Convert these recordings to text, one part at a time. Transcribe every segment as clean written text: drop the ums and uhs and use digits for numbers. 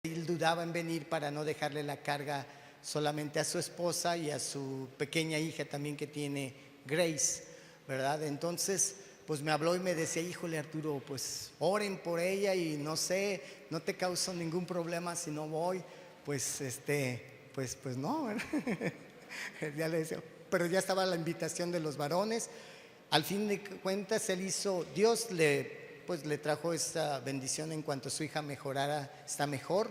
Él dudaba en venir para no dejarle la carga solamente a su esposa y a su pequeña hija también que tiene, Grace, ¿verdad? Entonces, pues me habló y me decía, híjole Arturo, pues oren por ella y no sé, no te causo ningún problema si no voy, pues pues no, ¿verdad? Ya le decía, pero ya estaba la invitación de los varones. Al fin de cuentas, Dios le trajo esa bendición en cuanto su hija mejorara, está mejor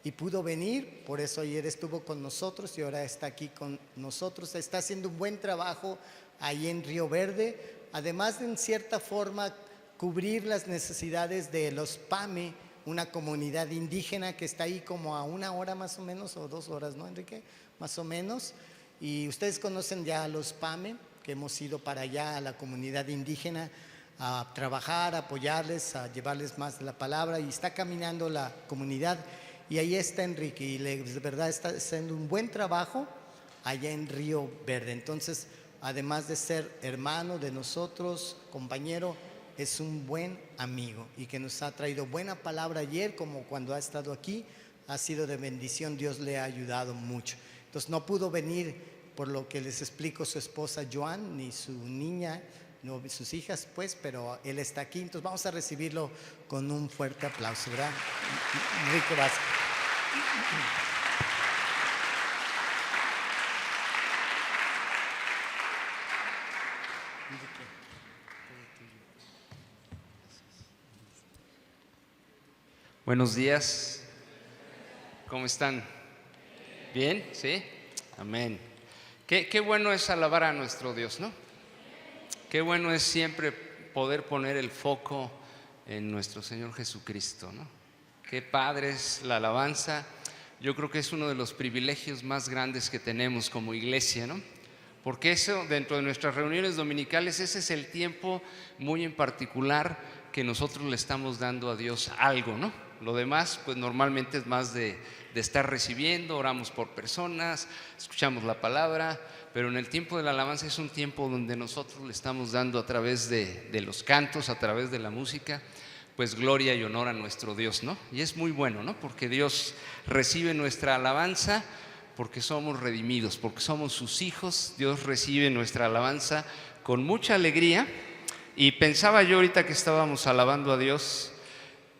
y pudo venir. Por eso ayer estuvo con nosotros y ahora está aquí con nosotros. Está haciendo un buen trabajo ahí en Río Verde, además de en cierta forma cubrir las necesidades de los PAME, una comunidad indígena que está ahí como a 1 hora más o menos, o 2 horas, ¿no, Enrique? Más o menos. Y ustedes conocen ya a los PAME, que hemos ido para allá a la comunidad indígena a trabajar, a apoyarles, a llevarles más de la palabra, y está caminando la comunidad. Y ahí está Enrique, y de verdad está haciendo un buen trabajo allá en Río Verde. Entonces, además de ser hermano de nosotros, compañero, es un buen amigo y que nos ha traído buena palabra ayer, como cuando ha estado aquí, ha sido de bendición. Dios le ha ayudado mucho. Entonces no pudo venir, por lo que les explico, su esposa Joan, ni su niña, no, sus hijas, pues, pero él está aquí. Entonces vamos a recibirlo con un fuerte aplauso, ¿verdad? Enrique Vázquez. Buenos días. ¿Cómo están? ¿Bien? ¿Sí? Amén. Qué bueno es alabar a nuestro Dios, ¿no? Qué bueno es siempre poder poner el foco en nuestro Señor Jesucristo, ¿no? Qué padre es la alabanza. Yo creo que es uno de los privilegios más grandes que tenemos como iglesia, ¿no? Porque eso, dentro de nuestras reuniones dominicales, ese es el tiempo muy en particular que nosotros le estamos dando a Dios algo, ¿no? Lo demás, pues normalmente es más de estar recibiendo, oramos por personas, escuchamos la palabra, pero en el tiempo de la alabanza es un tiempo donde nosotros le estamos dando a través de los cantos, a través de la música, pues gloria y honor a nuestro Dios, ¿no? Y es muy bueno, ¿no? Porque Dios recibe nuestra alabanza, porque somos redimidos, porque somos sus hijos. Dios recibe nuestra alabanza con mucha alegría. Y pensaba yo ahorita que estábamos alabando a Dios,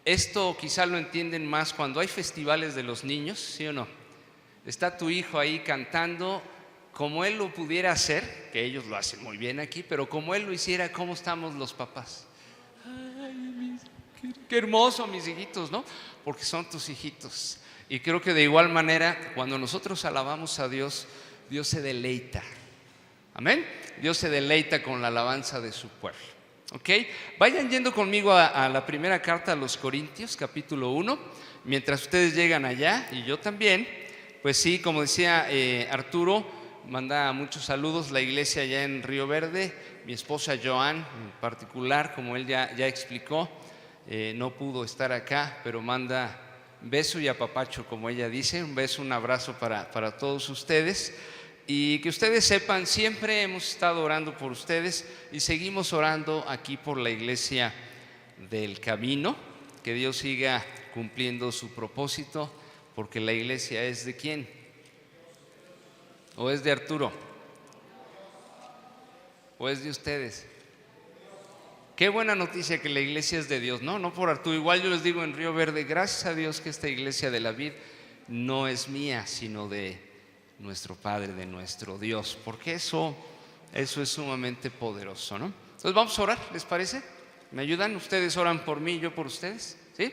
esto quizá lo entienden más cuando hay festivales de los niños, ¿sí o no? Está tu hijo ahí cantando como él lo pudiera hacer, que ellos lo hacen muy bien aquí, pero como él lo hiciera, ¿cómo estamos los papás? Ay, qué hermoso, mis hijitos, ¿no? Porque son tus hijitos. Y creo que de igual manera, cuando nosotros alabamos a Dios, Dios se deleita. Amén. Dios se deleita con la alabanza de su pueblo. ¿Ok? Vayan yendo conmigo a la primera carta a los Corintios, capítulo 1. Mientras ustedes llegan allá, y yo también, pues sí, como decía Arturo, manda muchos saludos la iglesia allá en Río Verde. Mi esposa Joan, en particular, como él ya explicó, no pudo estar acá, pero manda beso y apapacho, como ella dice. Un beso, un abrazo para todos ustedes. Y que ustedes sepan, siempre hemos estado orando por ustedes y seguimos orando aquí por la iglesia del Camino, que Dios siga cumpliendo su propósito, porque la iglesia es ¿de quién? ¿O es de Arturo? ¿O es de ustedes? Qué buena noticia que la iglesia es de Dios, no por Arturo. Igual yo les digo en Río Verde, gracias a Dios que esta iglesia de la Vid no es mía, sino de nuestro Padre, de nuestro Dios, porque eso es sumamente poderoso, ¿no? Entonces vamos a orar, ¿les parece? ¿Me ayudan? Ustedes oran por mí, yo por ustedes, ¿sí?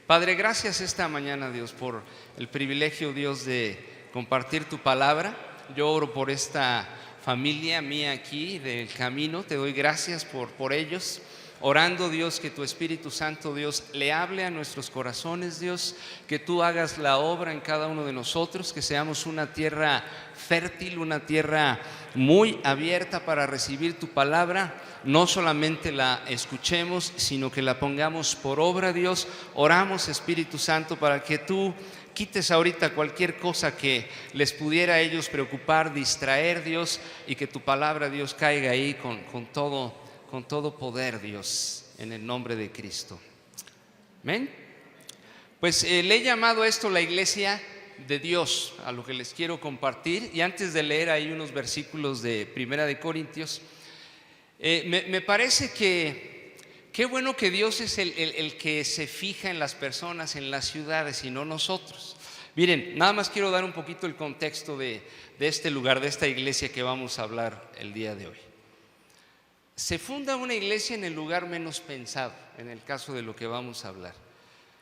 Padre, gracias esta mañana, Dios, por el privilegio, Dios, de compartir tu palabra. Yo oro por esta familia mía aquí del Camino, te doy gracias por ellos. Orando, Dios, que tu Espíritu Santo, Dios, le hable a nuestros corazones, Dios, que tú hagas la obra en cada uno de nosotros, que seamos una tierra fértil, una tierra muy abierta para recibir tu palabra. No solamente la escuchemos, sino que la pongamos por obra, Dios. Oramos, Espíritu Santo, para que tú quites ahorita cualquier cosa que les pudiera a ellos preocupar, distraer, Dios, y que tu palabra, Dios, caiga ahí con todo poder, Dios, en el nombre de Cristo. Amén. Pues le he llamado a esto la iglesia de Dios, a lo que les quiero compartir. Y antes de leer ahí unos versículos de Primera de Corintios, me parece que qué bueno que Dios es el que se fija en las personas, en las ciudades y no nosotros. Miren, nada más quiero dar un poquito el contexto de este lugar, de esta iglesia que vamos a hablar el día de hoy. Se funda una iglesia en el lugar menos pensado, en el caso de lo que vamos a hablar.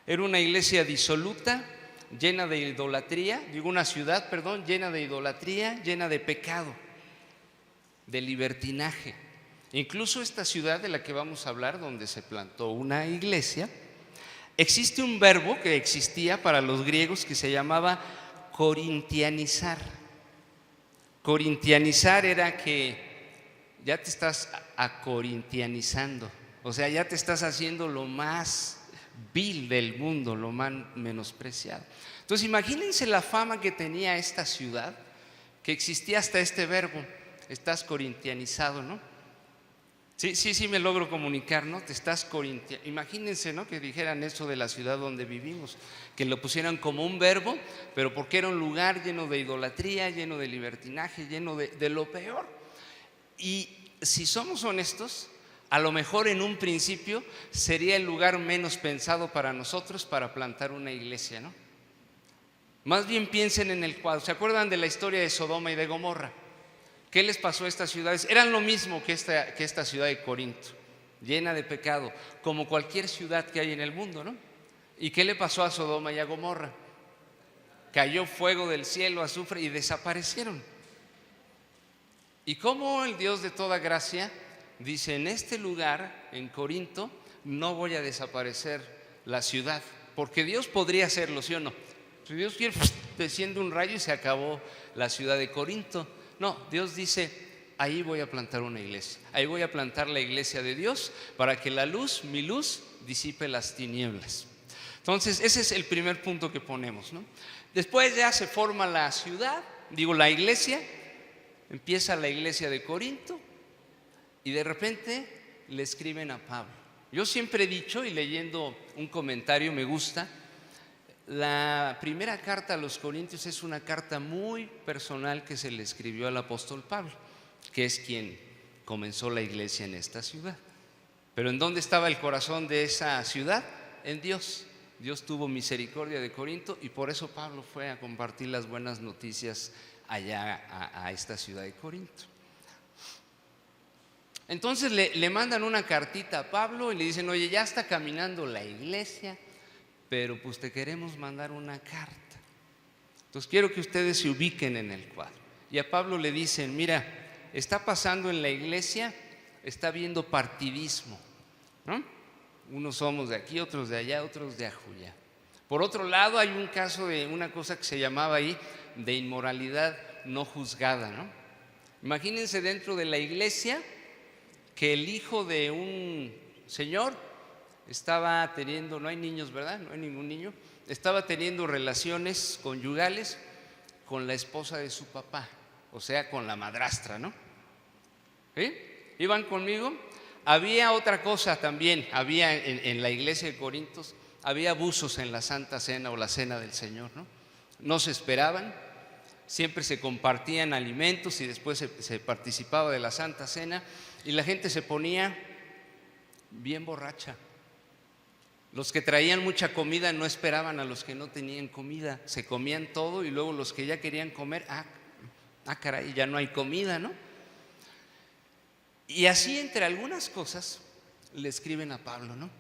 Era una iglesia disoluta, llena de idolatría, una ciudad, llena de idolatría, llena de pecado, de libertinaje. Incluso esta ciudad de la que vamos a hablar, donde se plantó una iglesia, existe un verbo que existía para los griegos que se llamaba corintianizar. Corintianizar era que ya te estás acorintianizando, o sea, ya te estás haciendo lo más vil del mundo, lo más menospreciado. Entonces imagínense la fama que tenía esta ciudad, que existía hasta este verbo, estás corintianizado, ¿no? Sí, me logro comunicar, ¿no? Te estás corintianizando. Imagínense, ¿no? Que dijeran eso de la ciudad donde vivimos, que lo pusieran como un verbo, pero porque era un lugar lleno de idolatría, lleno de libertinaje, lleno de lo peor. Y si somos honestos, a lo mejor en un principio sería el lugar menos pensado para nosotros para plantar una iglesia, ¿no? Más bien piensen en el cuadro. ¿Se acuerdan de la historia de Sodoma y de Gomorra? ¿Qué les pasó a estas ciudades? Eran lo mismo que esta ciudad de Corinto, llena de pecado, como cualquier ciudad que hay en el mundo, ¿no? ¿Y qué le pasó a Sodoma y a Gomorra? Cayó fuego del cielo, azufre, y desaparecieron. ¿Y cómo el Dios de toda gracia dice: en este lugar, en Corinto, no voy a desaparecer la ciudad? Porque Dios podría hacerlo, ¿sí o no? Si Dios quiere, desciende un rayo y se acabó la ciudad de Corinto. No, Dios dice: ahí voy a plantar una iglesia, ahí voy a plantar la iglesia de Dios, para que la luz, mi luz, disipe las tinieblas. Entonces ese es el primer punto que ponemos, ¿no? Después ya se forma la ciudad, la iglesia. Empieza la iglesia de Corinto y de repente le escriben a Pablo. Yo siempre he dicho, y leyendo un comentario me gusta, la primera carta a los Corintios es una carta muy personal que se le escribió al apóstol Pablo, que es quien comenzó la iglesia en esta ciudad. Pero ¿en dónde estaba el corazón de esa ciudad? En Dios. Dios tuvo misericordia de Corinto y por eso Pablo fue a compartir las buenas noticias allá a esta ciudad de Corinto. Entonces le mandan una cartita a Pablo y le dicen: oye, ya está caminando la iglesia, pero pues te queremos mandar una carta. Entonces quiero que ustedes se ubiquen en el cuadro. Y a Pablo le dicen: mira, está pasando en la iglesia, está habiendo partidismo, ¿no? Unos somos de aquí, otros de allá, otros de ajullá. Por otro lado, hay un caso de una cosa que se llamaba ahí de inmoralidad no juzgada, ¿no? Imagínense dentro de la iglesia que el hijo de un señor estaba teniendo, no hay niños, ¿verdad? No hay ningún niño. Estaba teniendo relaciones conyugales con la esposa de su papá, o sea, con la madrastra, ¿no? ¿Sí? ¿Iban conmigo? Había otra cosa también, había en la iglesia de Corintios, había abusos en la Santa Cena o la Cena del Señor, ¿no? No se esperaban, siempre se compartían alimentos y después se participaba de la Santa Cena y la gente se ponía bien borracha. Los que traían mucha comida no esperaban a los que no tenían comida, se comían todo y luego los que ya querían comer, caray, ya no hay comida, ¿no? Y así, entre algunas cosas, le escriben a Pablo, ¿no?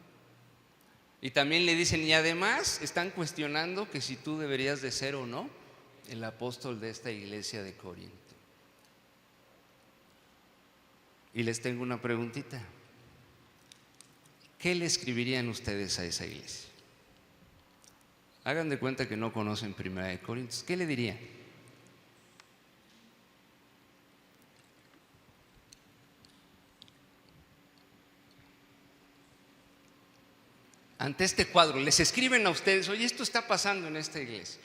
Y también le dicen, y además están cuestionando que si tú deberías de ser o no el apóstol de esta iglesia de Corinto. Y les tengo una preguntita. ¿Qué le escribirían ustedes a esa iglesia? Hagan de cuenta que no conocen Primera de Corintios. ¿Qué le dirían? Ante este cuadro, les escriben a ustedes, oye, esto está pasando en esta iglesia.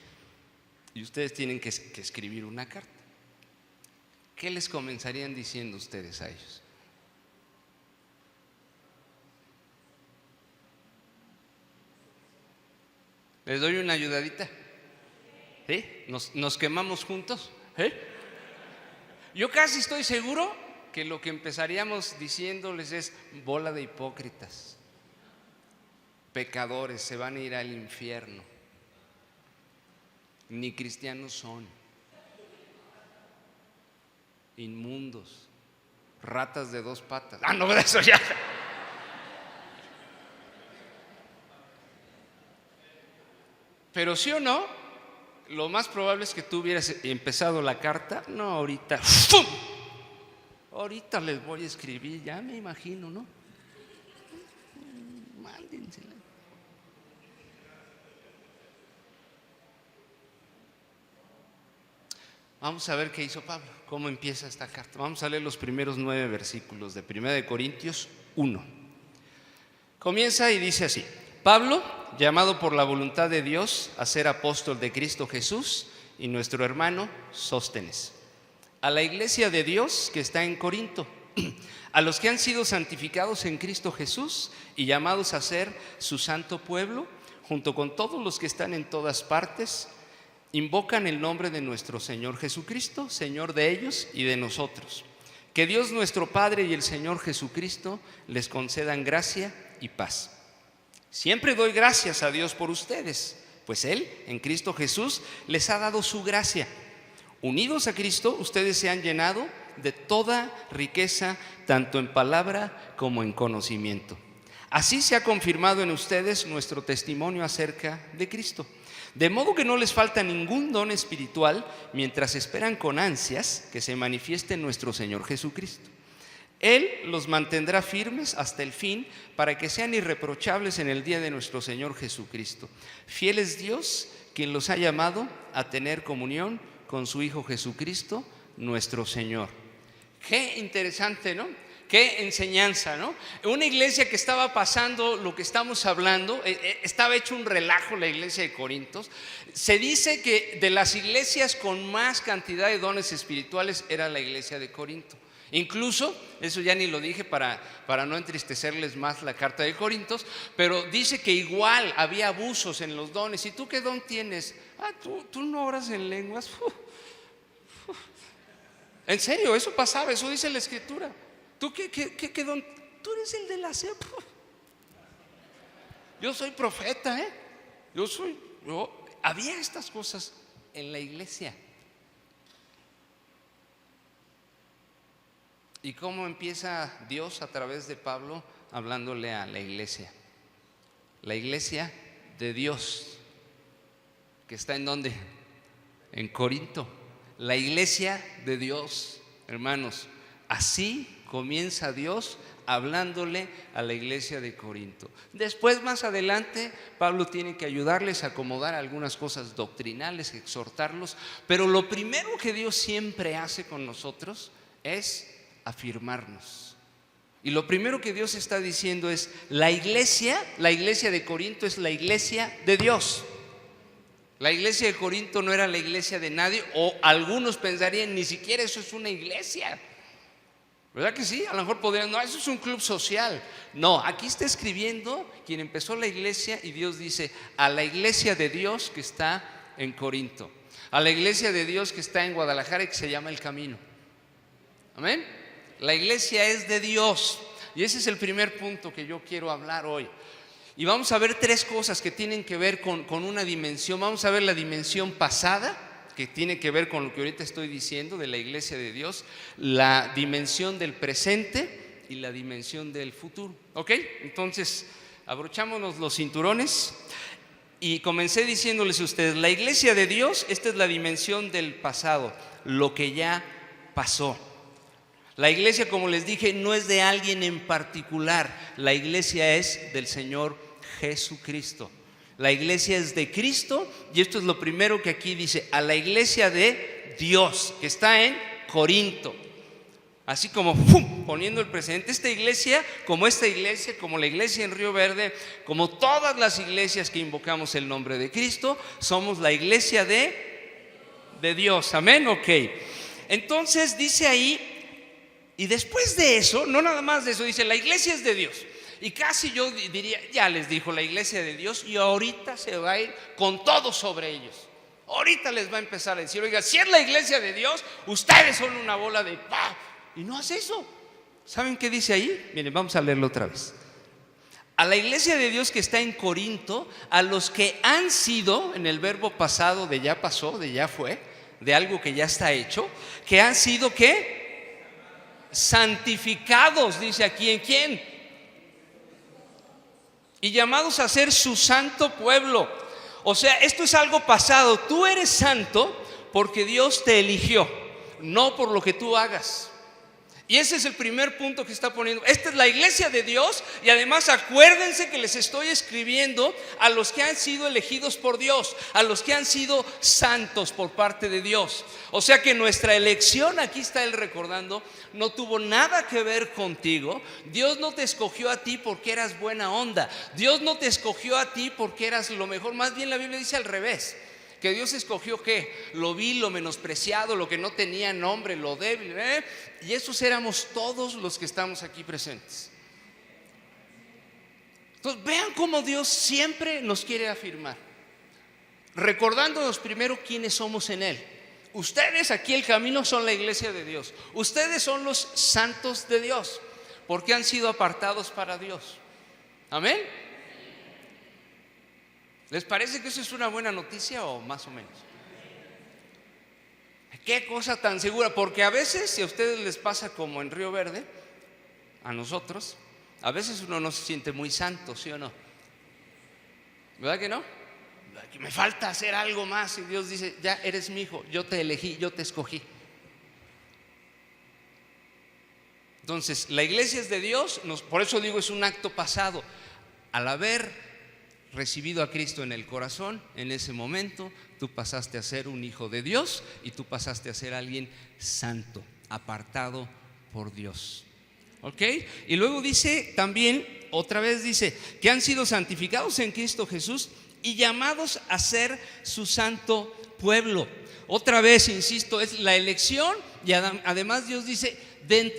Y ustedes tienen que escribir una carta. ¿Qué les comenzarían diciendo ustedes a ellos? ¿Les doy una ayudadita? ¿Sí? ¿Nos quemamos juntos? ¿Sí? Yo casi estoy seguro que lo que empezaríamos diciéndoles es: bola de hipócritas, pecadores, se van a ir al infierno, ni cristianos son, inmundos, ratas de 2 patas. Ah, no, eso ya. Pero sí o no, lo más probable es que tú hubieras empezado la carta. No, ahorita, ¡fum! Ahorita les voy a escribir, ya me imagino, ¿no? Mándensela. Vamos a ver qué hizo Pablo, cómo empieza esta carta. Vamos a leer los primeros 9 versículos de 1 de Corintios 1. Comienza y dice así: Pablo, llamado por la voluntad de Dios a ser apóstol de Cristo Jesús, y nuestro hermano Sóstenes, a la iglesia de Dios que está en Corinto, a los que han sido santificados en Cristo Jesús y llamados a ser su santo pueblo, junto con todos los que están en todas partes, invocan el nombre de nuestro Señor Jesucristo, Señor de ellos y de nosotros. Que Dios nuestro Padre y el Señor Jesucristo les concedan gracia y paz. Siempre doy gracias a Dios por ustedes, pues Él, en Cristo Jesús, les ha dado su gracia. Unidos a Cristo, ustedes se han llenado de toda riqueza, tanto en palabra como en conocimiento. Así se ha confirmado en ustedes nuestro testimonio acerca de Cristo. De modo que no les falta ningún don espiritual mientras esperan con ansias que se manifieste nuestro Señor Jesucristo. Él los mantendrá firmes hasta el fin para que sean irreprochables en el día de nuestro Señor Jesucristo. Fiel es Dios, quien los ha llamado a tener comunión con su Hijo Jesucristo, nuestro Señor. Qué interesante, ¿no? Qué enseñanza, ¿no? Una iglesia que estaba pasando lo que estamos hablando, estaba hecho un relajo la iglesia de Corintios. Se dice que de las iglesias con más cantidad de dones espirituales era la iglesia de Corinto. Incluso, eso ya ni lo dije para no entristecerles más la carta de Corintios, pero dice que igual había abusos en los dones. ¿Y tú qué don tienes? Tú no oras en lenguas. En serio, eso pasaba, eso dice la Escritura. ¿Tú qué don? Tú eres el de la sed. Yo soy profeta, ¿eh? Había estas cosas en la iglesia. ¿Y cómo empieza Dios a través de Pablo hablándole a la iglesia? La iglesia de Dios, que está ¿en dónde? En Corinto. La iglesia de Dios, hermanos. Así comienza Dios hablándole a la iglesia de Corinto. Después, más adelante, Pablo tiene que ayudarles a acomodar algunas cosas doctrinales, exhortarlos. Pero lo primero que Dios siempre hace con nosotros es afirmarnos. Y lo primero que Dios está diciendo es: la iglesia de Corinto es la iglesia de Dios. La iglesia de Corinto no era la iglesia de nadie, o algunos pensarían, ni siquiera eso es una iglesia. ¿Verdad que sí? A lo mejor podrían, no, eso es un club social. No, aquí está escribiendo quien empezó la iglesia, y Dios dice: a la iglesia de Dios que está en Corinto, a la iglesia de Dios que está en Guadalajara y que se llama El Camino. Amén. La iglesia es de Dios, y ese es el primer punto que yo quiero hablar hoy. Y vamos a ver 3 cosas que tienen que ver con una dimensión. Vamos a ver la dimensión pasada, que tiene que ver con lo que ahorita estoy diciendo de la iglesia de Dios, la dimensión del presente y la dimensión del futuro. ¿Ok? Entonces, abrochámonos los cinturones. Y comencé diciéndoles a ustedes: la iglesia de Dios, esta es la dimensión del pasado, lo que ya pasó. La iglesia, como les dije, no es de alguien en particular. La iglesia es del Señor Jesucristo. La iglesia es de Cristo, y esto es lo primero que aquí dice: a la iglesia de Dios que está en Corinto. Así como poniendo el presente. Esta iglesia, como la iglesia en Río Verde, como todas las iglesias que invocamos el nombre de Cristo, somos la iglesia de Dios. Amén. Ok. Entonces dice ahí, y después de eso, no nada más de eso, dice: la iglesia es de Dios. Y casi yo diría, ya les dijo la iglesia de Dios y ahorita se va a ir con todo sobre ellos. Ahorita les va a empezar a decir, oiga, si es la iglesia de Dios, ustedes son una bola de ¡pah! Y no hace eso. ¿Saben qué dice ahí? Miren, vamos a leerlo otra vez. A la iglesia de Dios que está en Corinto, a los que han sido, en el verbo pasado de ya pasó, de ya fue, de algo que ya está hecho, que han sido ¿qué? Santificados, dice aquí, ¿en quién? Y llamados a ser su santo pueblo. O sea, esto es algo pasado. Tú eres santo porque Dios te eligió, no por lo que tú hagas. Y ese es el primer punto que está poniendo. Esta es la iglesia de Dios. Y además acuérdense que les estoy escribiendo a los que han sido elegidos por Dios, a los que han sido santos por parte de Dios. O sea que nuestra elección, aquí está él recordando, no tuvo nada que ver contigo. Dios no te escogió a ti porque eras buena onda. Dios no te escogió a ti porque eras lo mejor. Más bien la Biblia dice al revés. Que Dios escogió ¿qué? Lo vil, lo menospreciado, lo que no tenía nombre, lo débil, y esos éramos todos los que estamos aquí presentes. Entonces vean cómo Dios siempre nos quiere afirmar, recordándonos primero quiénes somos en Él. Ustedes aquí el camino son la iglesia de Dios. Ustedes son los santos de Dios porque han sido apartados para Dios. Amén. ¿Les parece que eso es una buena noticia o más o menos? Qué cosa tan segura, porque a veces, si a ustedes les pasa como en Río Verde, a nosotros, a veces uno no se siente muy santo, ¿sí o no? ¿Verdad que no? Que me falta hacer algo más y Dios dice, ya eres mi hijo, yo te elegí, yo te escogí. Entonces, la iglesia es de Dios, por eso digo es un acto pasado. Al haber recibido a Cristo en el corazón, en ese momento tú pasaste a ser un hijo de Dios y tú pasaste a ser alguien santo, apartado por Dios. ¿Ok? Y luego dice también, otra vez dice, que han sido santificados en Cristo Jesús y llamados a ser su santo pueblo. Otra vez, insisto, es la elección y además Dios dice,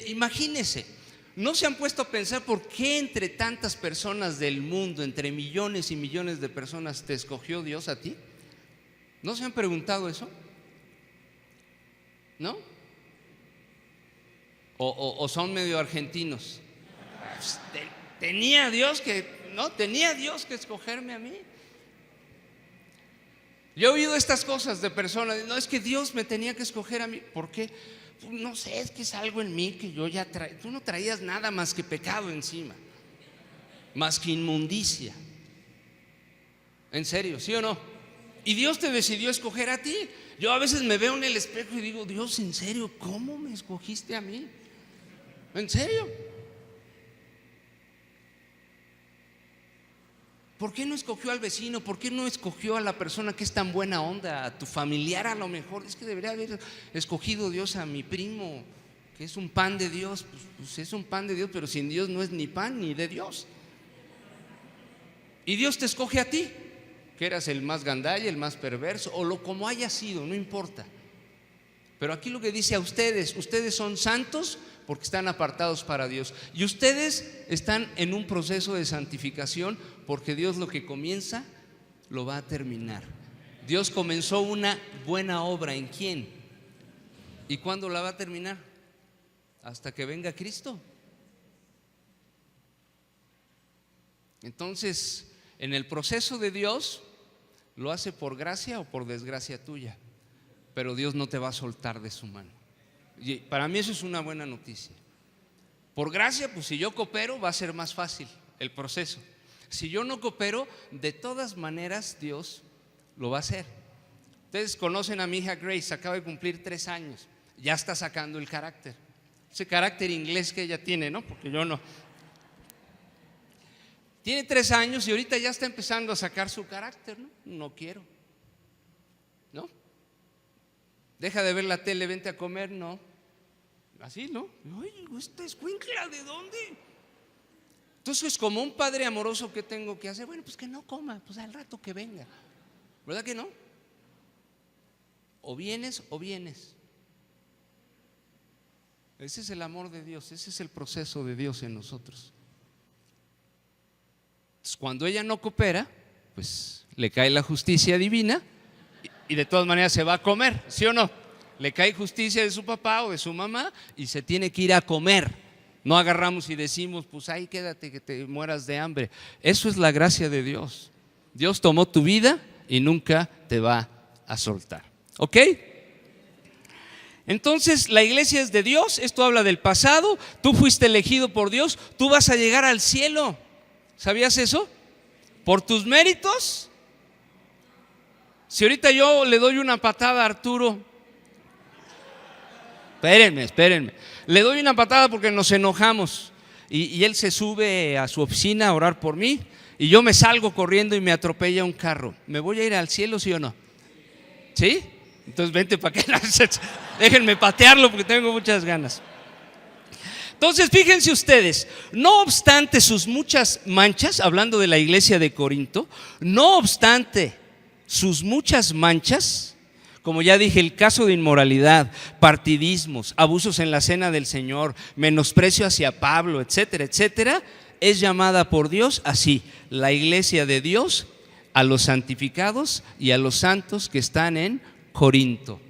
imagínense. ¿No se han puesto a pensar por qué entre tantas personas del mundo, entre millones y millones de personas, te escogió Dios a ti? ¿No se han preguntado eso? ¿No? ¿O son medio argentinos? Tenía Dios que escogerme a mí. Yo he oído estas cosas de personas, no, es que Dios me tenía que escoger a mí. ¿Por qué? No sé, es que es algo en mí que yo ya traía. Tú no traías nada más que pecado encima, más que inmundicia. En serio, ¿sí o no? Y Dios te decidió escoger a ti. Yo a veces me veo en el espejo y digo, Dios, en serio, ¿cómo me escogiste a mí? ¿En serio? ¿Por qué no escogió al vecino? ¿Por qué no escogió a la persona que es tan buena onda? A tu familiar a lo mejor. Es que debería haber escogido Dios a mi primo, que es un pan de Dios. Pues es un pan de Dios, pero sin Dios no es ni pan ni de Dios. Y Dios te escoge a ti, que eras el más gandalla, el más perverso, o como haya sido, no importa. Pero aquí lo que dice a ustedes son santos porque están apartados para Dios. Y ustedes están en un proceso de santificación porque Dios lo que comienza lo va a terminar. Dios comenzó una buena obra, ¿en quién? ¿Y cuándo la va a terminar? Hasta que venga Cristo. Entonces, en el proceso de Dios, lo hace por gracia o por desgracia tuya, pero Dios no te va a soltar de su mano. Y para mí eso es una buena noticia. Por gracia, pues si yo coopero va a ser más fácil el proceso. Si yo no coopero, de todas maneras Dios lo va a hacer. Ustedes conocen a mi hija Grace, acaba de cumplir 3 años, ya está sacando el carácter, ese carácter inglés que ella tiene, ¿no? Porque yo no. Tiene 3 años y ahorita ya está empezando a sacar su carácter, ¿no? No quiero, ¿no? Deja de ver la tele, vente a comer, no. Así, ¿no? Ay, esta escuincla, ¿de dónde? Entonces, como un padre amoroso, ¿qué tengo que hacer? Bueno, pues que no coma, pues al rato que venga. ¿Verdad que no? O vienes o vienes. Ese es el amor de Dios, ese es el proceso de Dios en nosotros. Entonces, cuando ella no coopera, pues le cae la justicia divina y de todas maneras se va a comer, ¿sí o no? Le cae justicia de su papá o de su mamá y se tiene que ir a comer. No agarramos y decimos, pues ahí quédate que te mueras de hambre. Eso es la gracia de Dios. Dios tomó tu vida y nunca te va a soltar. ¿Ok? Entonces la iglesia es de Dios, esto habla del pasado, tú fuiste elegido por Dios, tú vas a llegar al cielo. ¿Sabías eso? ¿Por tus méritos? Si ahorita yo le doy una patada a Arturo, espérenme, le doy una patada porque nos enojamos y él se sube a su oficina a orar por mí y yo me salgo corriendo y me atropella un carro, ¿me voy a ir al cielo, sí o no? ¿Sí? Entonces vente para acá, déjenme patearlo porque tengo muchas ganas. Entonces fíjense ustedes, no obstante sus muchas manchas, hablando de la iglesia de Corinto, no obstante sus muchas manchas, como ya dije, el caso de inmoralidad, partidismos, abusos en la cena del Señor, menosprecio hacia Pablo, etcétera, etcétera, es llamada por Dios así, la iglesia de Dios a los santificados y a los santos que están en Corinto.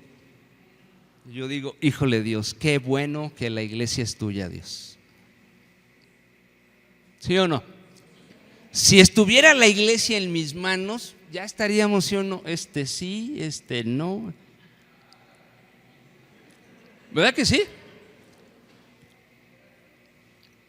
Yo digo, híjole Dios, qué bueno que la iglesia es tuya, Dios. ¿Sí o no? Si estuviera la iglesia en mis manos, ya estaríamos, ¿sí o no? Este sí, este no. ¿Verdad que sí?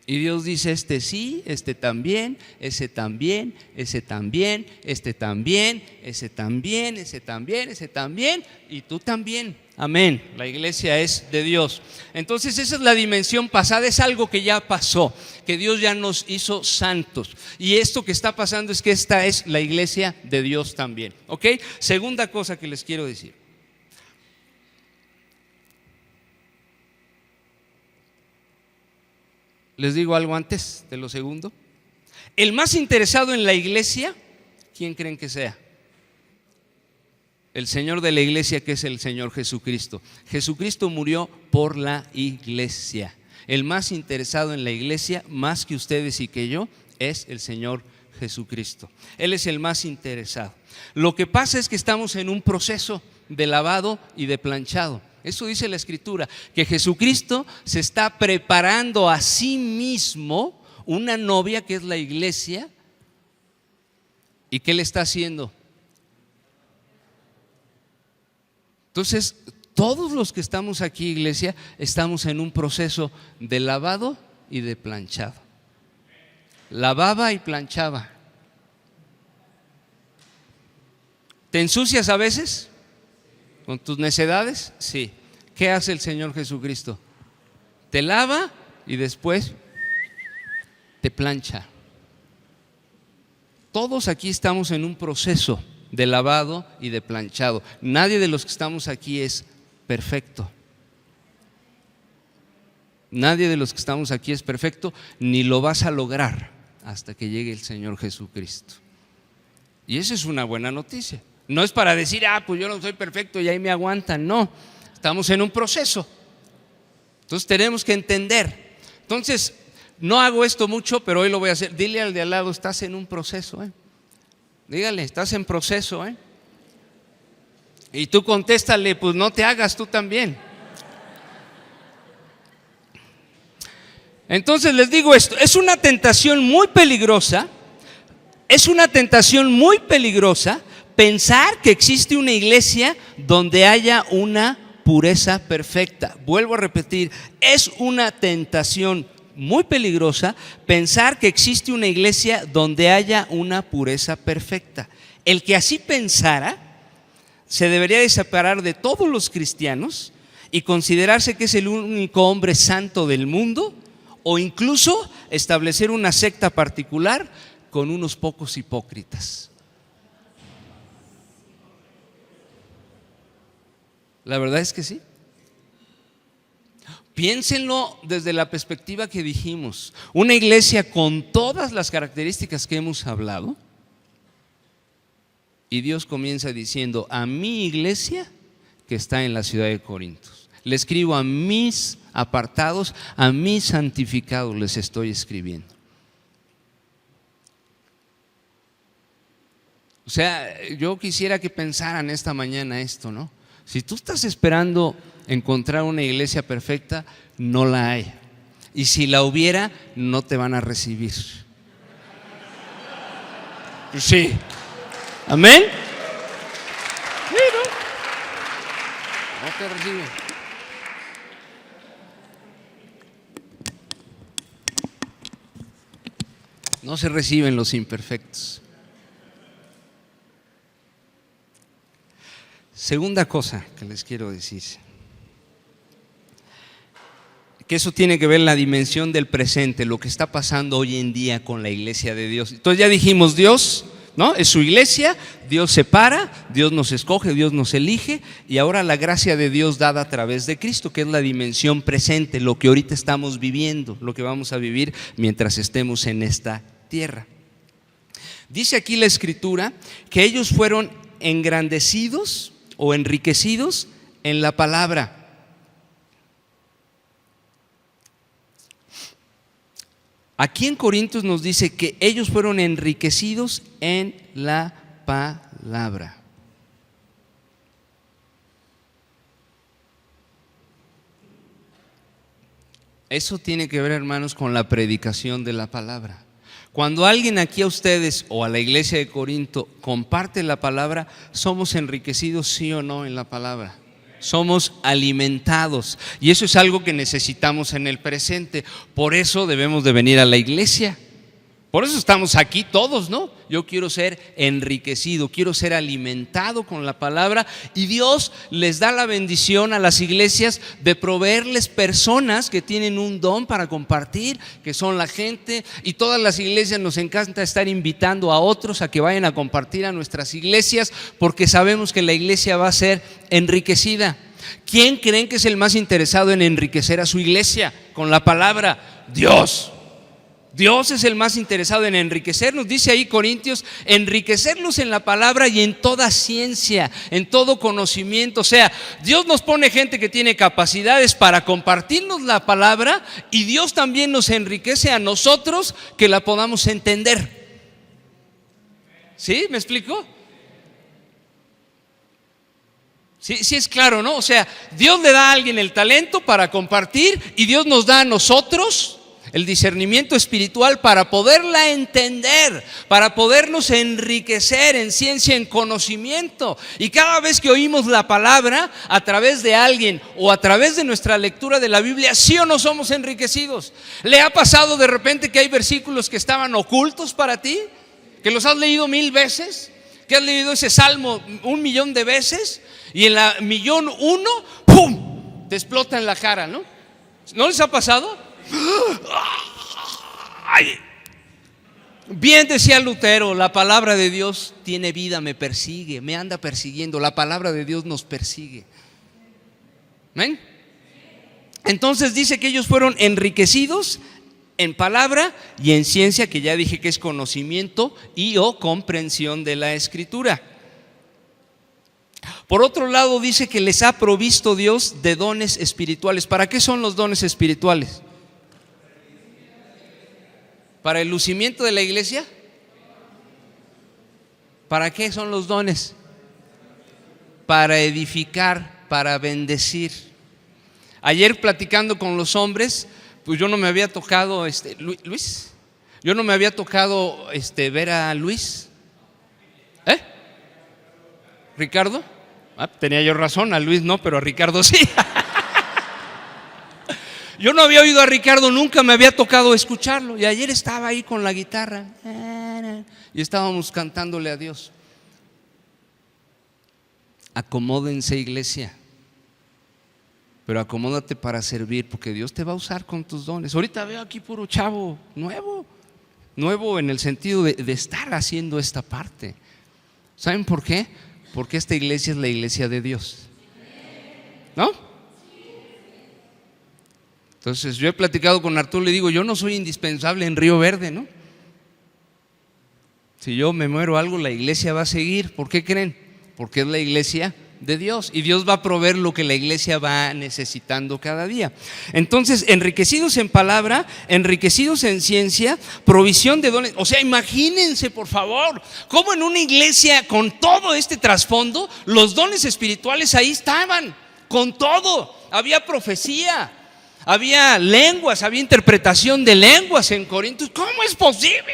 Y Dios dice, este sí, este también, ese también, ese también, este también, ese también, ese también, ese también, y tú también. Amén. La iglesia es de Dios. Entonces esa es la dimensión pasada, es algo que ya pasó, que Dios ya nos hizo santos. Y esto que está pasando es que esta es la iglesia de Dios también. ¿Ok? Segunda cosa que les quiero decir. Les digo algo antes de lo segundo. El más interesado en la iglesia, ¿quién creen que sea? El Señor de la iglesia, que es el Señor Jesucristo. Jesucristo murió por la iglesia. El más interesado en la iglesia, más que ustedes y que yo, es el Señor Jesucristo. Él es el más interesado. Lo que pasa es que estamos en un proceso de lavado y de planchado. Eso dice la Escritura, que Jesucristo se está preparando a sí mismo una novia que es la iglesia. ¿Y qué le está haciendo? Entonces, todos los que estamos aquí, iglesia, estamos en un proceso de lavado y de planchado. Lavaba y planchaba. ¿Te ensucias a veces con tus necedades? Sí. ¿Qué hace el Señor Jesucristo? Te lava y después te plancha. Todos aquí estamos en un proceso de lavado y de planchado. Nadie de los que estamos aquí es perfecto. Nadie de los que estamos aquí es perfecto, ni lo vas a lograr hasta que llegue el Señor Jesucristo. Y esa es una buena noticia. No es para decir, pues yo no soy perfecto y ahí me aguantan. No, estamos en un proceso. Entonces tenemos que entender. Entonces, no hago esto mucho, pero hoy lo voy a hacer. Dile al de al lado, estás en un proceso, Dígale, estás en proceso, Y tú contéstale, pues no te hagas tú también. Entonces les digo esto, es una tentación muy peligrosa. Es una tentación muy peligrosa pensar que existe una iglesia donde haya una pureza perfecta. Vuelvo a repetir, es una tentación muy peligrosa pensar que existe una iglesia donde haya una pureza perfecta. El que así pensara se debería de separar de todos los cristianos y considerarse que es el único hombre santo del mundo, o incluso establecer una secta particular con unos pocos hipócritas. La verdad es que sí. Piénsenlo desde la perspectiva que dijimos. Una iglesia con todas las características que hemos hablado, y Dios comienza diciendo: a mi iglesia que está en la ciudad de Corinto. Le escribo a mis apartados, a mis santificados les estoy escribiendo. O sea, yo quisiera que pensaran esta mañana esto, ¿no? Si tú estás esperando encontrar una iglesia perfecta, no la hay. Y si la hubiera, no te van a recibir. Sí. ¿Amén? Sí, ¿no? No te reciben. No se reciben los imperfectos. Segunda cosa que les quiero decir, que eso tiene que ver la dimensión del presente, lo que está pasando hoy en día con la iglesia de Dios. Entonces ya dijimos, Dios, ¿no? Es su iglesia, Dios separa, Dios nos escoge, Dios nos elige, y ahora la gracia de Dios dada a través de Cristo, que es la dimensión presente, lo que ahorita estamos viviendo, lo que vamos a vivir mientras estemos en esta tierra. Dice aquí la Escritura que ellos fueron engrandecidos o enriquecidos en la palabra. Aquí en Corintios nos dice que ellos fueron enriquecidos en la palabra. Eso tiene que ver, hermanos, con la predicación de la palabra. Cuando alguien aquí a ustedes o a la iglesia de Corinto comparte la palabra, somos enriquecidos, sí o no, en la palabra. Somos alimentados, y eso es algo que necesitamos en el presente. Por eso debemos de venir a la iglesia. Por eso estamos aquí todos, ¿no? Yo quiero ser enriquecido, quiero ser alimentado con la palabra, y Dios les da la bendición a las iglesias de proveerles personas que tienen un don para compartir, que son la gente, y todas las iglesias nos encanta estar invitando a otros a que vayan a compartir a nuestras iglesias, porque sabemos que la iglesia va a ser enriquecida. ¿Quién creen que es el más interesado en enriquecer a su iglesia con la palabra? Dios. Dios es el más interesado en enriquecernos. Dice ahí Corintios, enriquecerlos en la palabra y en toda ciencia, en todo conocimiento. O sea, Dios nos pone gente que tiene capacidades para compartirnos la palabra, y Dios también nos enriquece a nosotros que la podamos entender. ¿Sí? ¿Me explico? Sí es claro, ¿no? O sea, Dios le da a alguien el talento para compartir, y Dios nos da a nosotros el discernimiento espiritual para poderla entender, para podernos enriquecer en ciencia, en conocimiento. Y cada vez que oímos la palabra a través de alguien o a través de nuestra lectura de la Biblia, ¿sí o no somos enriquecidos? ¿Le ha pasado de repente que hay versículos que estaban ocultos para ti, que los has leído 1000 veces, que has leído ese salmo 1,000,000 de veces, y en la 1,000,001, ¡pum!, te explota en la cara, ¿no? ¿No les ha pasado? Ay. Bien decía Lutero, la palabra de Dios tiene vida, me persigue, me anda persiguiendo. La palabra de Dios nos persigue. ¿Ven? Entonces dice que ellos fueron enriquecidos en palabra y en ciencia, que ya dije que es conocimiento y o comprensión de la Escritura. Por otro lado, dice que les ha provisto Dios de dones espirituales. ¿Para qué son los dones espirituales? ¿Para el lucimiento de la iglesia? ¿Para qué son los dones? Para edificar, para bendecir. Ayer platicando con los hombres, pues yo no me había tocado Luis. Yo no me había tocado ver a Luis. ¿Ricardo? Tenía yo razón, a Luis no, pero a Ricardo sí. Yo no había oído a Ricardo, nunca me había tocado escucharlo, y ayer estaba ahí con la guitarra y estábamos cantándole a Dios. Acomódense, iglesia, pero acomódate para servir, porque Dios te va a usar con tus dones. Ahorita veo aquí puro chavo nuevo en el sentido de estar haciendo esta parte. ¿Saben por qué? Porque esta iglesia es la iglesia de Dios, ¿no? Entonces yo he platicado con Arturo, le digo, yo no soy indispensable en Río Verde, ¿no? Si yo me muero algo, la iglesia va a seguir. ¿Por qué creen? Porque es la iglesia de Dios, y Dios va a proveer lo que la iglesia va necesitando cada día. Entonces, enriquecidos en palabra, enriquecidos en ciencia, provisión de dones. O sea, imagínense por favor cómo en una iglesia con todo este trasfondo, los dones espirituales ahí estaban, con todo. Había profecía, había lenguas, había interpretación de lenguas en Corintios. ¿Cómo es posible?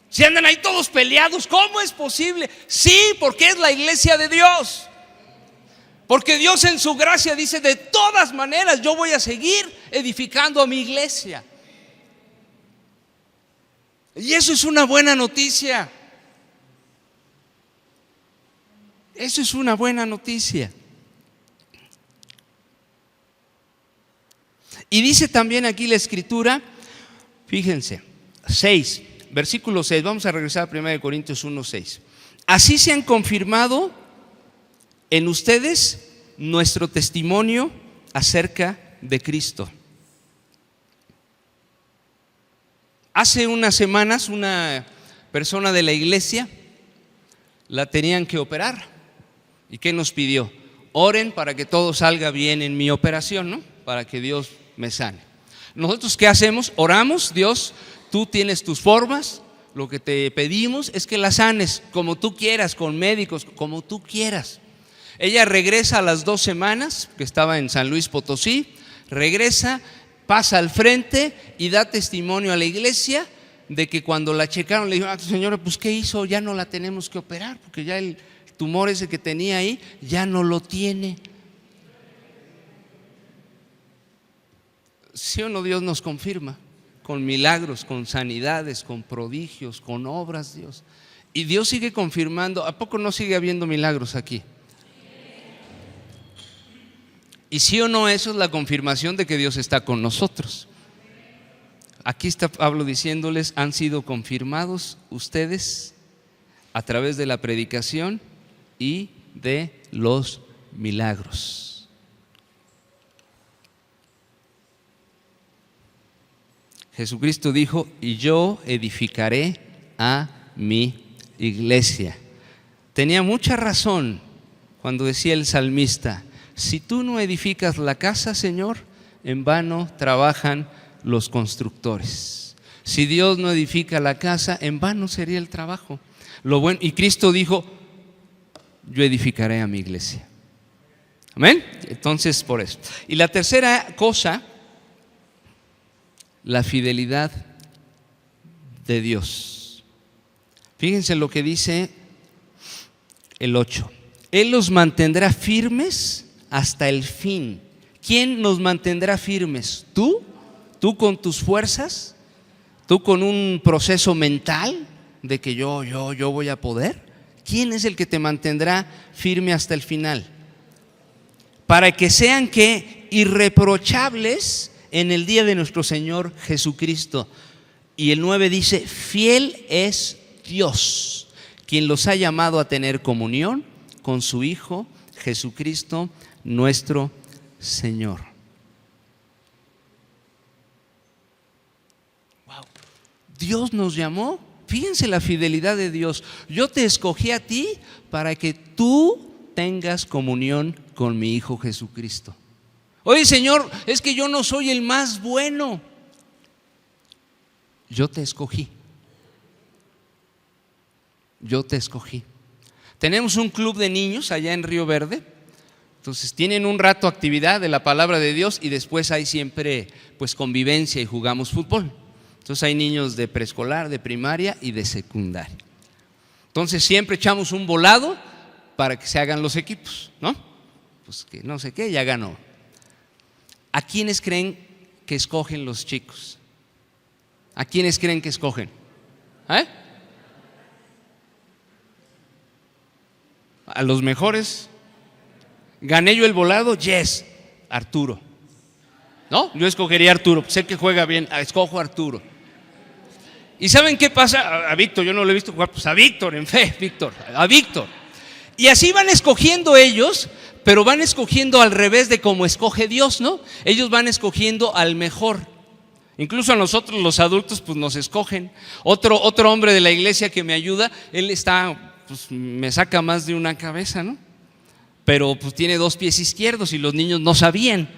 Si andan ahí todos peleados, ¿cómo es posible? Sí, porque es la iglesia de Dios. Porque Dios en su gracia dice: de todas maneras yo voy a seguir edificando a mi iglesia. Y eso es una buena noticia. Eso es una buena noticia. Y dice también aquí la escritura, fíjense, 6, versículo 6, vamos a regresar a 1 Corintios 1, 6. Así se han confirmado en ustedes nuestro testimonio acerca de Cristo. Hace unas semanas una persona de la iglesia la tenían que operar. ¿Y qué nos pidió? Oren para que todo salga bien en mi operación, ¿no? Para que Dios me sane. Nosotros, ¿qué hacemos? Oramos: Dios, tú tienes tus formas, lo que te pedimos es que la sanes como tú quieras, con médicos, como tú quieras. Ella regresa a las 2 semanas, que estaba en San Luis Potosí, regresa, pasa al frente y da testimonio a la iglesia de que cuando la checaron le dijeron: señora, pues ¿qué hizo? Ya no la tenemos que operar, porque ya el tumor ese que tenía ahí ya no lo tiene. ¿Sí o no? Dios nos confirma con milagros, con sanidades, con prodigios, con obras, Dios. Y Dios sigue confirmando. ¿A poco no sigue habiendo milagros aquí? Y sí o no, eso es la confirmación de que Dios está con nosotros. Aquí está Pablo diciéndoles: han sido confirmados ustedes a través de la predicación y de los milagros. Jesucristo dijo: y yo edificaré a mi iglesia. Tenía mucha razón cuando decía el salmista: si tú no edificas la casa, Señor, en vano trabajan los constructores. Si Dios no edifica la casa, en vano sería el trabajo. Lo bueno, y Cristo dijo: yo edificaré a mi iglesia. Amén. Entonces, por eso. Y la tercera cosa, la fidelidad de Dios. Fíjense lo que dice el 8. Él los mantendrá firmes hasta el fin. ¿Quién nos mantendrá firmes? ¿Tú? ¿Tú con tus fuerzas? ¿Tú con un proceso mental de que yo voy a poder? ¿Quién es el que te mantendrá firme hasta el final? Para que sean ¿qué? Irreprochables en el día de nuestro Señor Jesucristo. Y el 9 dice: fiel es Dios, quien los ha llamado a tener comunión con su Hijo Jesucristo nuestro Señor. Wow. Dios nos llamó. Fíjense la fidelidad de Dios. Yo te escogí a ti para que tú tengas comunión con mi Hijo Jesucristo. Oye, Señor, es que yo no soy el más bueno. Yo te escogí. Yo te escogí. Tenemos un club de niños allá en Río Verde. Entonces tienen un rato actividad de la palabra de Dios y después hay siempre pues convivencia y jugamos fútbol. Entonces hay niños de preescolar, de primaria y de secundaria. Entonces siempre echamos un volado para que se hagan los equipos, ¿no? Pues que no sé qué, ya ganó. ¿A quiénes creen que escogen los chicos? ¿A quiénes creen que escogen? A los mejores. ¿Gané yo el volado? Yes, Arturo. ¿No? Yo escogería a Arturo, sé que juega bien, escojo a Arturo. ¿Y saben qué pasa? A Víctor, yo no lo he visto jugar, pues a Víctor, en fe, a Víctor. Y así van escogiendo ellos, pero van escogiendo al revés de como escoge Dios, ¿no? Ellos van escogiendo al mejor. Incluso a nosotros los adultos pues nos escogen. Otro hombre de la iglesia que me ayuda, él está, pues me saca más de una cabeza, ¿no? pero pues tiene 2 pies izquierdos y los niños no sabían.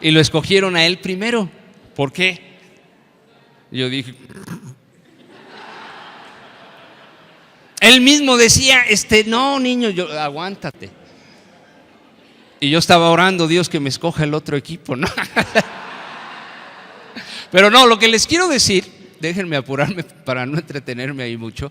Y lo escogieron a él primero. ¿Por qué? Yo dije, él mismo decía, no, niño, aguántate. Y yo estaba orando, Dios, que me escoja el otro equipo, ¿no? Pero no, lo que les quiero decir, déjenme apurarme para no entretenerme ahí mucho.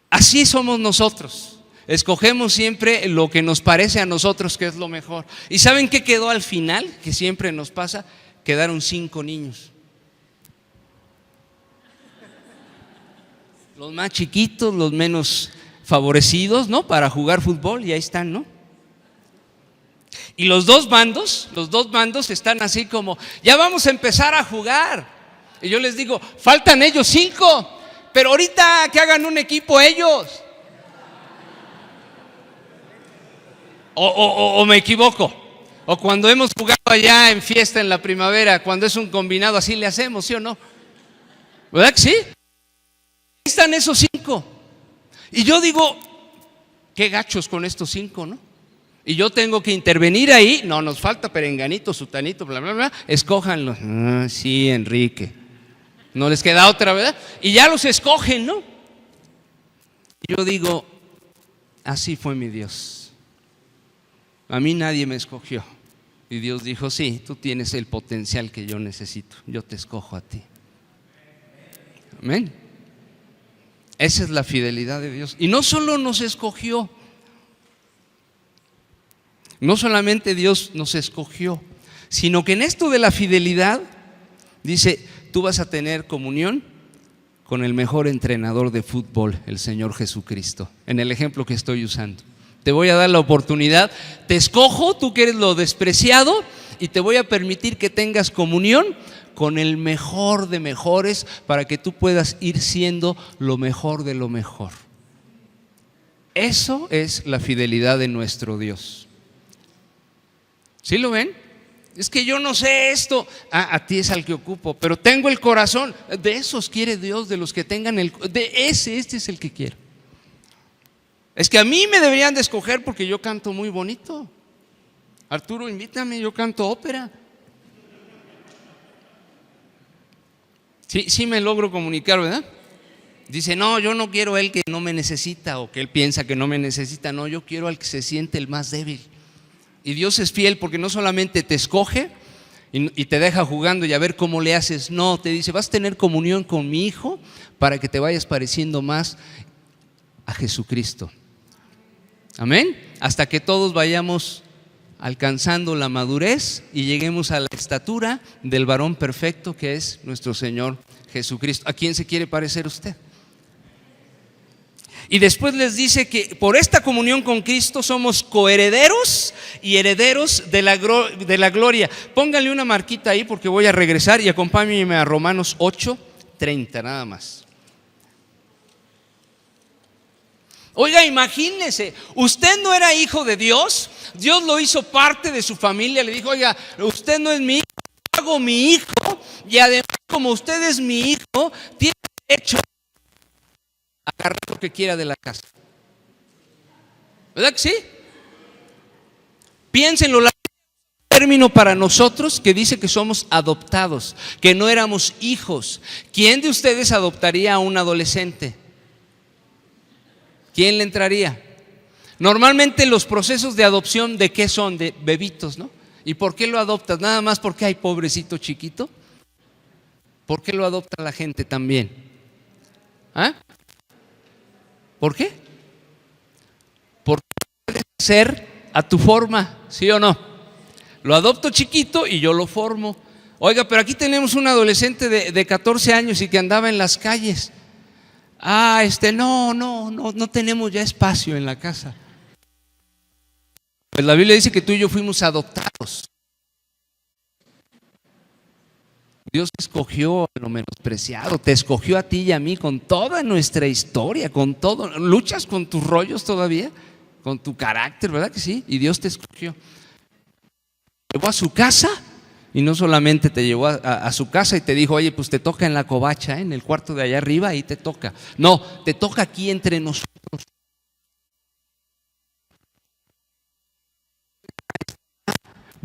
Así somos nosotros. Escogemos siempre lo que nos parece a nosotros que es lo mejor. ¿Y saben qué quedó al final? Que siempre nos pasa, quedaron 5 niños. Los más chiquitos, los menos favorecidos, ¿no? Para jugar fútbol, y ahí están, ¿no? Y los dos bandos están así como, ya vamos a empezar a jugar. Y yo les digo, faltan ellos 5, pero ahorita que hagan un equipo ellos. O me equivoco. O cuando hemos jugado allá en fiesta en la primavera, cuando es un combinado, así le hacemos, ¿sí o no? ¿Verdad que sí? Ahí están esos 5. Y yo digo, qué gachos con estos 5, ¿no? Y yo tengo que intervenir ahí. No, nos falta perenganito, sutanito, bla, bla, bla. Escójanlos. Sí, Enrique. No les queda otra, ¿verdad? Y ya los escogen, ¿no? Y yo digo, así fue mi Dios. A mí nadie me escogió. Y Dios dijo, sí, tú tienes el potencial que yo necesito. Yo te escojo a ti. Amén. Esa es la fidelidad de Dios. Y no solo nos escogió, no solamente Dios nos escogió, sino que en esto de la fidelidad, dice, tú vas a tener comunión con el mejor entrenador de fútbol, el Señor Jesucristo, en el ejemplo que estoy usando. Te voy a dar la oportunidad, te escojo, tú que eres lo despreciado, y te voy a permitir que tengas comunión con el mejor de mejores para que tú puedas ir siendo lo mejor de lo mejor. Eso es la fidelidad de nuestro Dios. ¿Sí lo ven? Es que yo no sé esto. A ti es al que ocupo, pero tengo el corazón. De esos quiere Dios, de los que tengan este es el que quiero. Es que a mí me deberían de escoger porque yo canto muy bonito. Arturo, invítame, yo canto ópera. Sí me logro comunicar, ¿verdad? Dice, no, yo no quiero el que no me necesita o que él piensa que no me necesita. No, yo quiero al que se siente el más débil. Y Dios es fiel porque no solamente te escoge y te deja jugando y a ver cómo le haces. No, te dice, vas a tener comunión con mi hijo para que te vayas pareciendo más a Jesucristo. Amén. Hasta que todos vayamos alcanzando la madurez y lleguemos a la estatura del varón perfecto que es nuestro Señor Jesucristo. ¿A quién se quiere parecer usted? Y después les dice que por esta comunión con Cristo somos coherederos y herederos de la gloria. Pónganle una marquita ahí porque voy a regresar y acompáñenme a Romanos 8:30 nada más. Oiga, imagínese, usted no era hijo de Dios, Dios lo hizo parte de su familia, le dijo, oiga, usted no es mi hijo, yo hago mi hijo, y además como usted es mi hijo, tiene derecho a agarrar lo que quiera de la casa. ¿Verdad que sí? Piénsenlo, la término para nosotros que dice que somos adoptados, que no éramos hijos. ¿Quién de ustedes adoptaría a un adolescente? ¿Quién le entraría? Normalmente los procesos de adopción, ¿de qué son? De bebitos, ¿no? ¿Y por qué lo adoptas? Nada más porque hay pobrecito chiquito. ¿Por qué lo adopta la gente también? ¿Ah? ¿Por qué? Porque puedes ser a tu forma, ¿sí o no? Lo adopto chiquito y yo lo formo. Oiga, pero aquí tenemos un adolescente de 14 años y que andaba en las calles. No tenemos ya espacio en la casa. Pues la Biblia dice que tú y yo fuimos adoptados. Dios escogió a lo menospreciado, te escogió a ti y a mí con toda nuestra historia, con todo. ¿Luchas con tus rollos todavía? Con tu carácter, ¿verdad que sí? Y Dios te escogió. Te llevó a su casa. Y no solamente te llevó a su casa y te dijo, oye, pues te toca en la covacha, en el cuarto de allá arriba, ahí te toca. No, te toca aquí entre nosotros.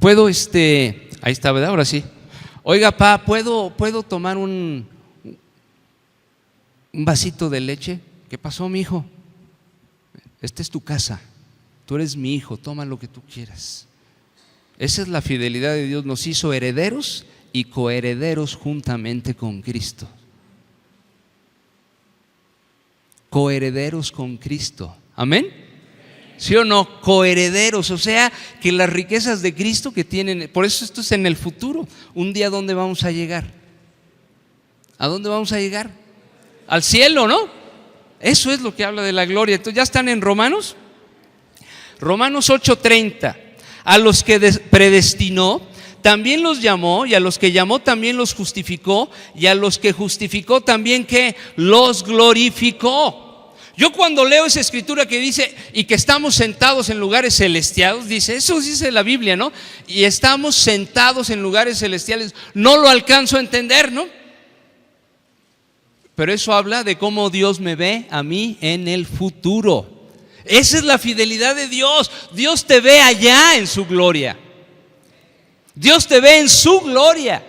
¿Puedo ahí está, ¿verdad? Ahora sí. Oiga, pa, ¿puedo tomar un vasito de leche? ¿Qué pasó, mi hijo? Esta es tu casa, tú eres mi hijo, toma lo que tú quieras. Esa es la fidelidad de Dios, nos hizo herederos y coherederos juntamente con Cristo. Coherederos con Cristo, ¿amén? ¿Sí o no? Coherederos, o sea, que las riquezas de Cristo que tienen, por eso esto es en el futuro. Un día, ¿a dónde vamos a llegar? ¿A dónde vamos a llegar? Al cielo, ¿no? Eso es lo que habla de la gloria. Entonces, ¿ya están en Romanos? Romanos 8:30. A los que predestinó, también los llamó, y a los que llamó también los justificó, y a los que justificó también ¿qué? Los glorificó. Yo cuando leo esa escritura que dice, y que estamos sentados en lugares celestiales, dice, eso dice la Biblia, ¿no? Y estamos sentados en lugares celestiales, no lo alcanzo a entender, ¿no? Pero eso habla de cómo Dios me ve a mí en el futuro. Esa es la fidelidad de Dios. Dios te ve allá en su gloria. Dios te ve en su gloria.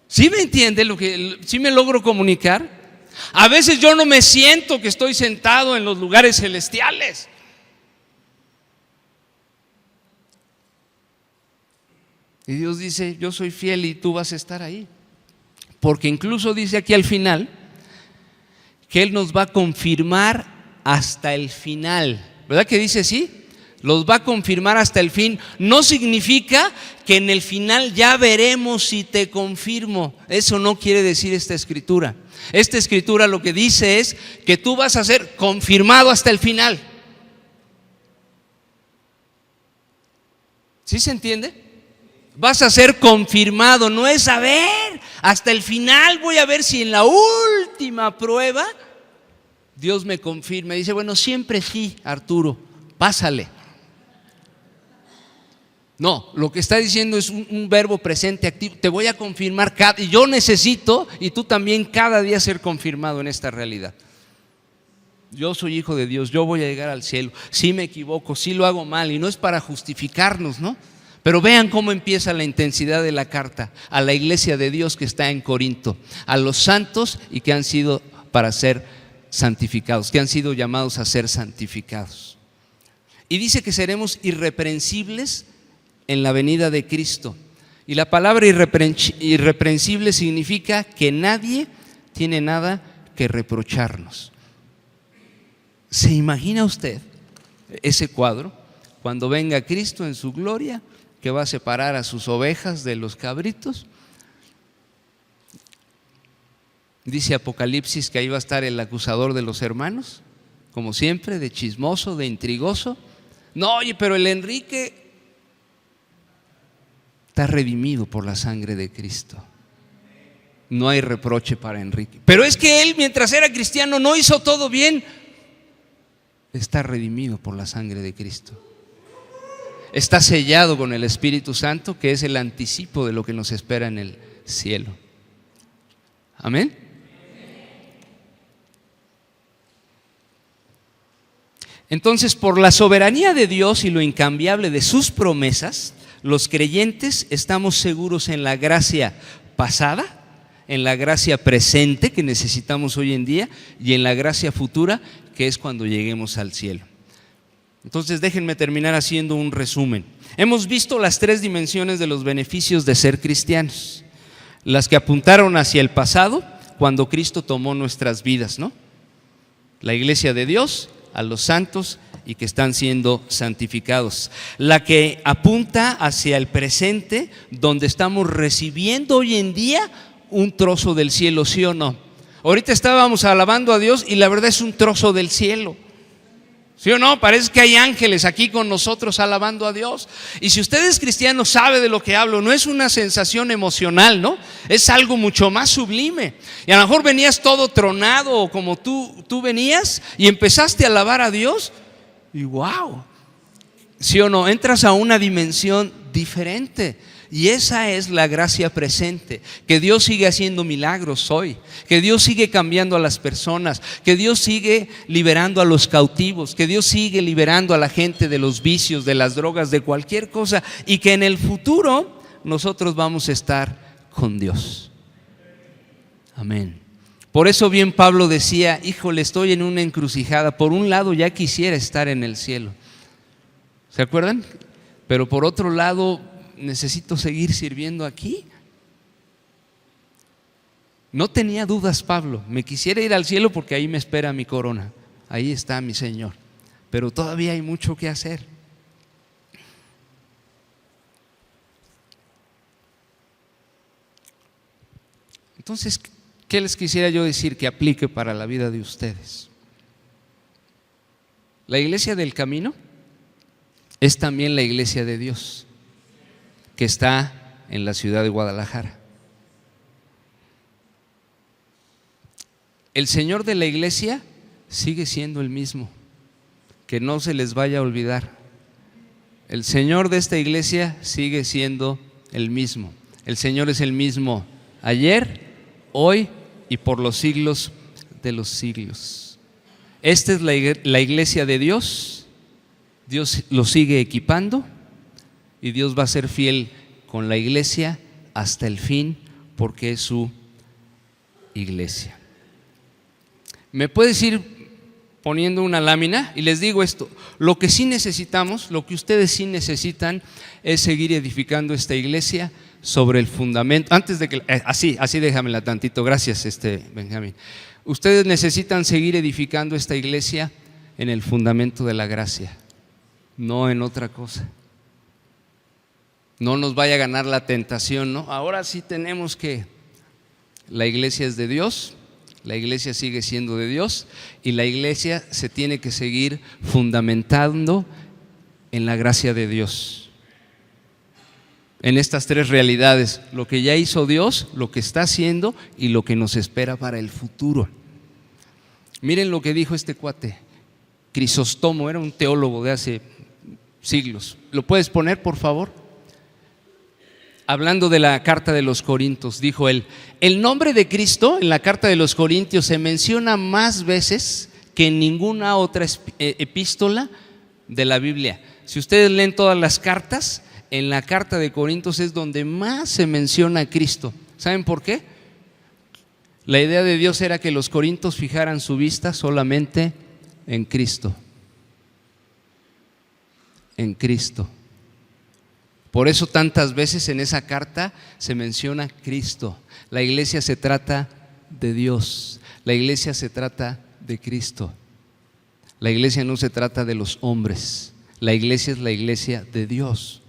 ¿Sí me entiende sí me logro comunicar? A veces yo no me siento que estoy sentado en los lugares celestiales. Y Dios dice, yo soy fiel y tú vas a estar ahí. Porque incluso dice aquí al final que Él nos va a confirmar hasta el final. ¿Verdad que dice así? Los va a confirmar hasta el fin. No significa que en el final ya veremos si te confirmo. Eso no quiere decir esta escritura. Esta escritura lo que dice es que tú vas a ser confirmado hasta el final. ¿Sí se entiende? Vas a ser confirmado, no es a ver, hasta el final voy a ver si en la última prueba Dios me confirma. Dice, bueno, siempre sí, Arturo, pásale. No, lo que está diciendo es un verbo presente activo. Te voy a confirmar y yo necesito, y tú también, cada día ser confirmado en esta realidad. Yo soy hijo de Dios, yo voy a llegar al cielo. Sí me equivoco, sí lo hago mal, y no es para justificarnos, ¿no? Pero vean cómo empieza la intensidad de la carta a la iglesia de Dios que está en Corinto, a los santos y que han sido para ser santificados, que han sido llamados a ser santificados. Y dice que seremos irreprensibles en la venida de Cristo. Y la palabra irreprensible significa que nadie tiene nada que reprocharnos. ¿Se imagina usted ese cuadro? Cuando venga Cristo en su gloria, que va a separar a sus ovejas de los cabritos. Dice Apocalipsis que ahí va a estar el acusador de los hermanos, como siempre, de chismoso, de intrigoso. No, oye, pero el Enrique está redimido por la sangre de Cristo. No hay reproche para Enrique. Pero es que él, mientras era cristiano, no hizo todo bien. Está redimido por la sangre de Cristo. Está sellado con el Espíritu Santo, que es el anticipo de lo que nos espera en el cielo. Amén. Entonces, por la soberanía de Dios y lo incambiable de sus promesas, los creyentes estamos seguros en la gracia pasada, en la gracia presente que necesitamos hoy en día y en la gracia futura, que es cuando lleguemos al cielo. Entonces déjenme terminar haciendo un resumen. Hemos visto las tres dimensiones de los beneficios de ser cristianos. Las que apuntaron hacia el pasado, cuando Cristo tomó nuestras vidas, ¿no? La iglesia de Dios, a los santos y que están siendo santificados. La que apunta hacia el presente, donde estamos recibiendo hoy en día un trozo del cielo, ¿sí o no? Ahorita estábamos alabando a Dios y la verdad es un trozo del cielo. ¿Sí o no? Parece que hay ángeles aquí con nosotros alabando a Dios. Y si usted es cristiano, sabe de lo que hablo. No es una sensación emocional, ¿no? Es algo mucho más sublime. Y a lo mejor venías todo tronado, o como tú venías y empezaste a alabar a Dios. Y wow, ¿sí o no? Entras a una dimensión diferente. Y esa es la gracia presente, que Dios sigue haciendo milagros hoy, que Dios sigue cambiando a las personas, que Dios sigue liberando a los cautivos, que Dios sigue liberando a la gente de los vicios, de las drogas, de cualquier cosa, y que en el futuro nosotros vamos a estar con Dios. Amén. Por eso bien Pablo decía: híjole, estoy en una encrucijada. Por un lado ya quisiera estar en el cielo, ¿se acuerdan? Pero por otro lado necesito seguir sirviendo aquí. No tenía dudas Pablo, me quisiera ir al cielo porque ahí me espera mi corona, ahí está mi Señor, pero todavía hay mucho que hacer. Entonces, ¿qué les quisiera yo decir que aplique para la vida de ustedes? La iglesia del camino es también la iglesia de Dios, que está en la ciudad de Guadalajara. El Señor de la iglesia sigue siendo el mismo, que no se les vaya a olvidar. El Señor de esta iglesia sigue siendo el mismo. El Señor es el mismo ayer, hoy y por los siglos de los siglos. Esta es la iglesia de Dios. Dios lo sigue equipando y Dios va a ser fiel con la iglesia hasta el fin, porque es su iglesia. ¿Me puedes ir poniendo una lámina? Y les digo esto: lo que sí necesitamos, lo que ustedes sí necesitan, es seguir edificando esta iglesia sobre el fundamento. Antes de que así déjamela tantito, gracias Benjamín. Ustedes necesitan seguir edificando esta iglesia en el fundamento de la gracia, no en otra cosa. No nos vaya a ganar la tentación, ¿no? Ahora sí tenemos que, la iglesia es de Dios, la iglesia sigue siendo de Dios, y la iglesia se tiene que seguir fundamentando en la gracia de Dios. En estas tres realidades: lo que ya hizo Dios, lo que está haciendo y lo que nos espera para el futuro. Miren lo que dijo este cuate, Crisóstomo, era un teólogo de hace siglos. ¿Lo puedes poner, por favor? Hablando de la carta de los Corintios, dijo él: el nombre de Cristo en la carta de los Corintios se menciona más veces que en ninguna otra epístola de la Biblia. Si ustedes leen todas las cartas, en la carta de Corintios es donde más se menciona a Cristo. ¿Saben por qué? La idea de Dios era que los corintios fijaran su vista solamente en Cristo. En Cristo. Por eso tantas veces en esa carta se menciona Cristo. La iglesia se trata de Dios. La iglesia se trata de Cristo. La iglesia no se trata de los hombres. La iglesia es la iglesia de Dios.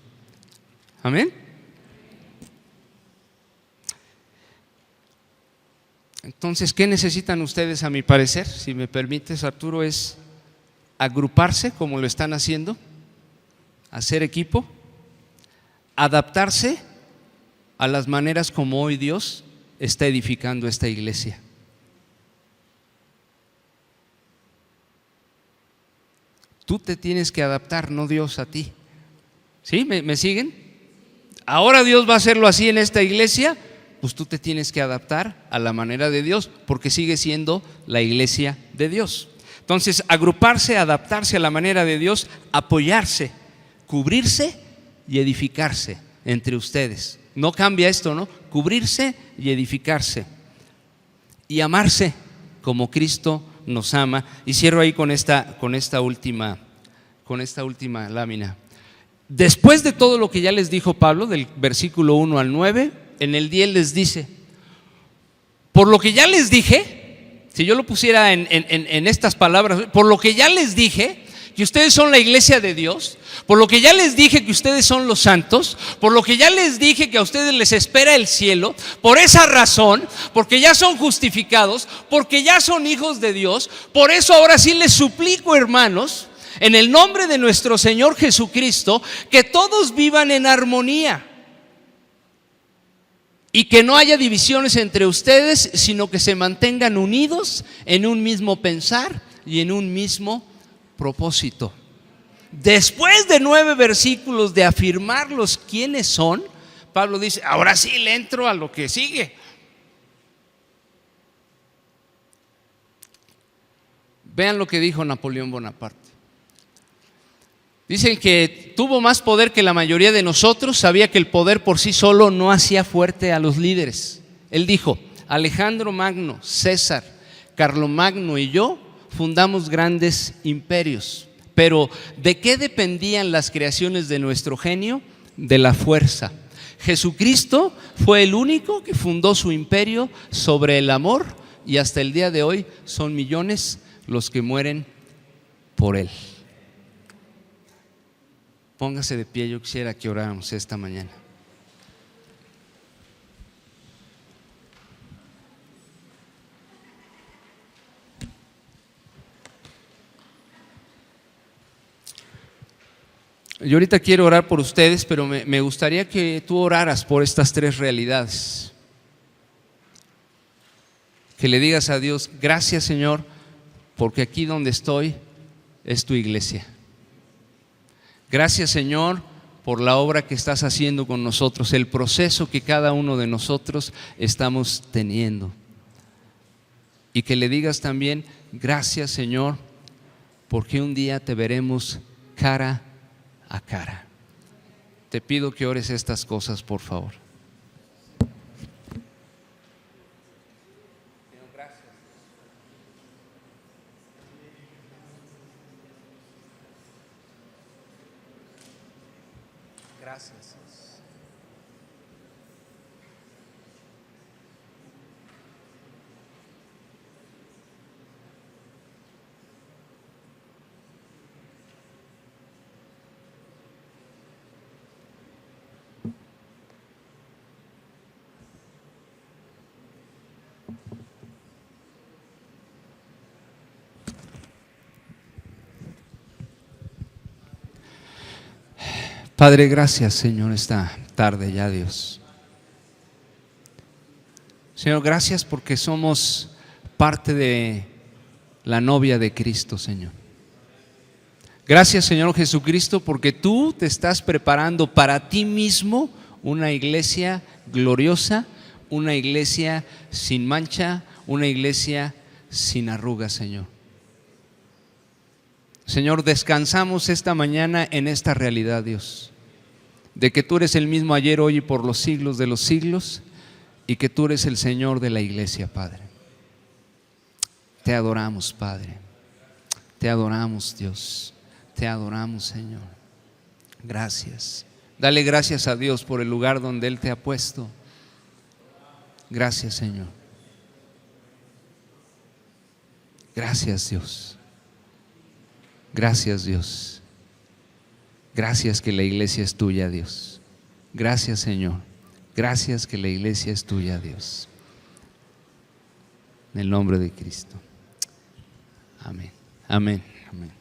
Amén. Entonces, ¿qué necesitan ustedes, a mi parecer? Si me permites, Arturo, es agruparse como lo están haciendo, hacer equipo, adaptarse a las maneras como hoy Dios está edificando esta iglesia. Tú te tienes que adaptar, no Dios a ti. ¿Sí? ¿Me siguen? Ahora Dios va a hacerlo así en esta iglesia, pues tú te tienes que adaptar a la manera de Dios, porque sigue siendo la iglesia de Dios. Entonces, agruparse, adaptarse a la manera de Dios, apoyarse, cubrirse y edificarse entre ustedes. No cambia esto, ¿no? Cubrirse y edificarse y amarse como Cristo nos ama. Y cierro ahí con esta última lámina. Después de todo lo que ya les dijo Pablo, del versículo 1 al 9, en el 10 les dice: por lo que ya les dije, si yo lo pusiera en estas palabras, por lo que ya les dije que ustedes son la iglesia de Dios, por lo que ya les dije que ustedes son los santos, por lo que ya les dije que a ustedes les espera el cielo, por esa razón, porque ya son justificados, porque ya son hijos de Dios, por eso ahora sí les suplico, hermanos, en el nombre de nuestro Señor Jesucristo, que todos vivan en armonía y que no haya divisiones entre ustedes, sino que se mantengan unidos en un mismo pensar y en un mismo propósito. después de 9 versículos de afirmarlos quiénes son, Pablo dice, ahora sí le entro a lo que sigue. Vean lo que dijo Napoleón Bonaparte. Dicen que tuvo más poder que la mayoría de nosotros, sabía que el poder por sí solo no hacía fuerte a los líderes. Él dijo, Alejandro Magno, César, Carlomagno y yo fundamos grandes imperios, pero ¿de qué dependían las creaciones de nuestro genio? De la fuerza. Jesucristo fue el único que fundó su imperio sobre el amor y hasta el día de hoy son millones los que mueren por Él. Póngase de pie, yo quisiera que oráramos esta mañana. Yo ahorita quiero orar por ustedes, pero me gustaría que tú oraras por estas 3 realidades. Que le digas a Dios, gracias Señor, porque aquí donde estoy es tu iglesia. Gracias Señor por la obra que estás haciendo con nosotros, el proceso que cada uno de nosotros estamos teniendo. Y que le digas también, gracias Señor, porque un día te veremos cara a cara. Te pido que ores estas cosas, por favor. Gracias. Padre, gracias Señor esta tarde ya, Dios. Señor, gracias porque somos parte de la novia de Cristo, Señor. Gracias Señor Jesucristo porque tú te estás preparando para ti mismo una iglesia gloriosa, una iglesia sin mancha, una iglesia sin arrugas, Señor. Señor, descansamos esta mañana en esta realidad, Dios, de que tú eres el mismo ayer, hoy y por los siglos de los siglos, y que tú eres el Señor de la iglesia, Padre. Te adoramos, Padre. Te adoramos, Dios. Te adoramos, Señor. Gracias. Dale gracias a Dios por el lugar donde Él te ha puesto. Gracias, Señor. Gracias, Dios. Gracias, Dios. Gracias que la iglesia es tuya, Dios. Gracias, Señor. Gracias que la iglesia es tuya, Dios. En el nombre de Cristo. Amén. Amén. Amén.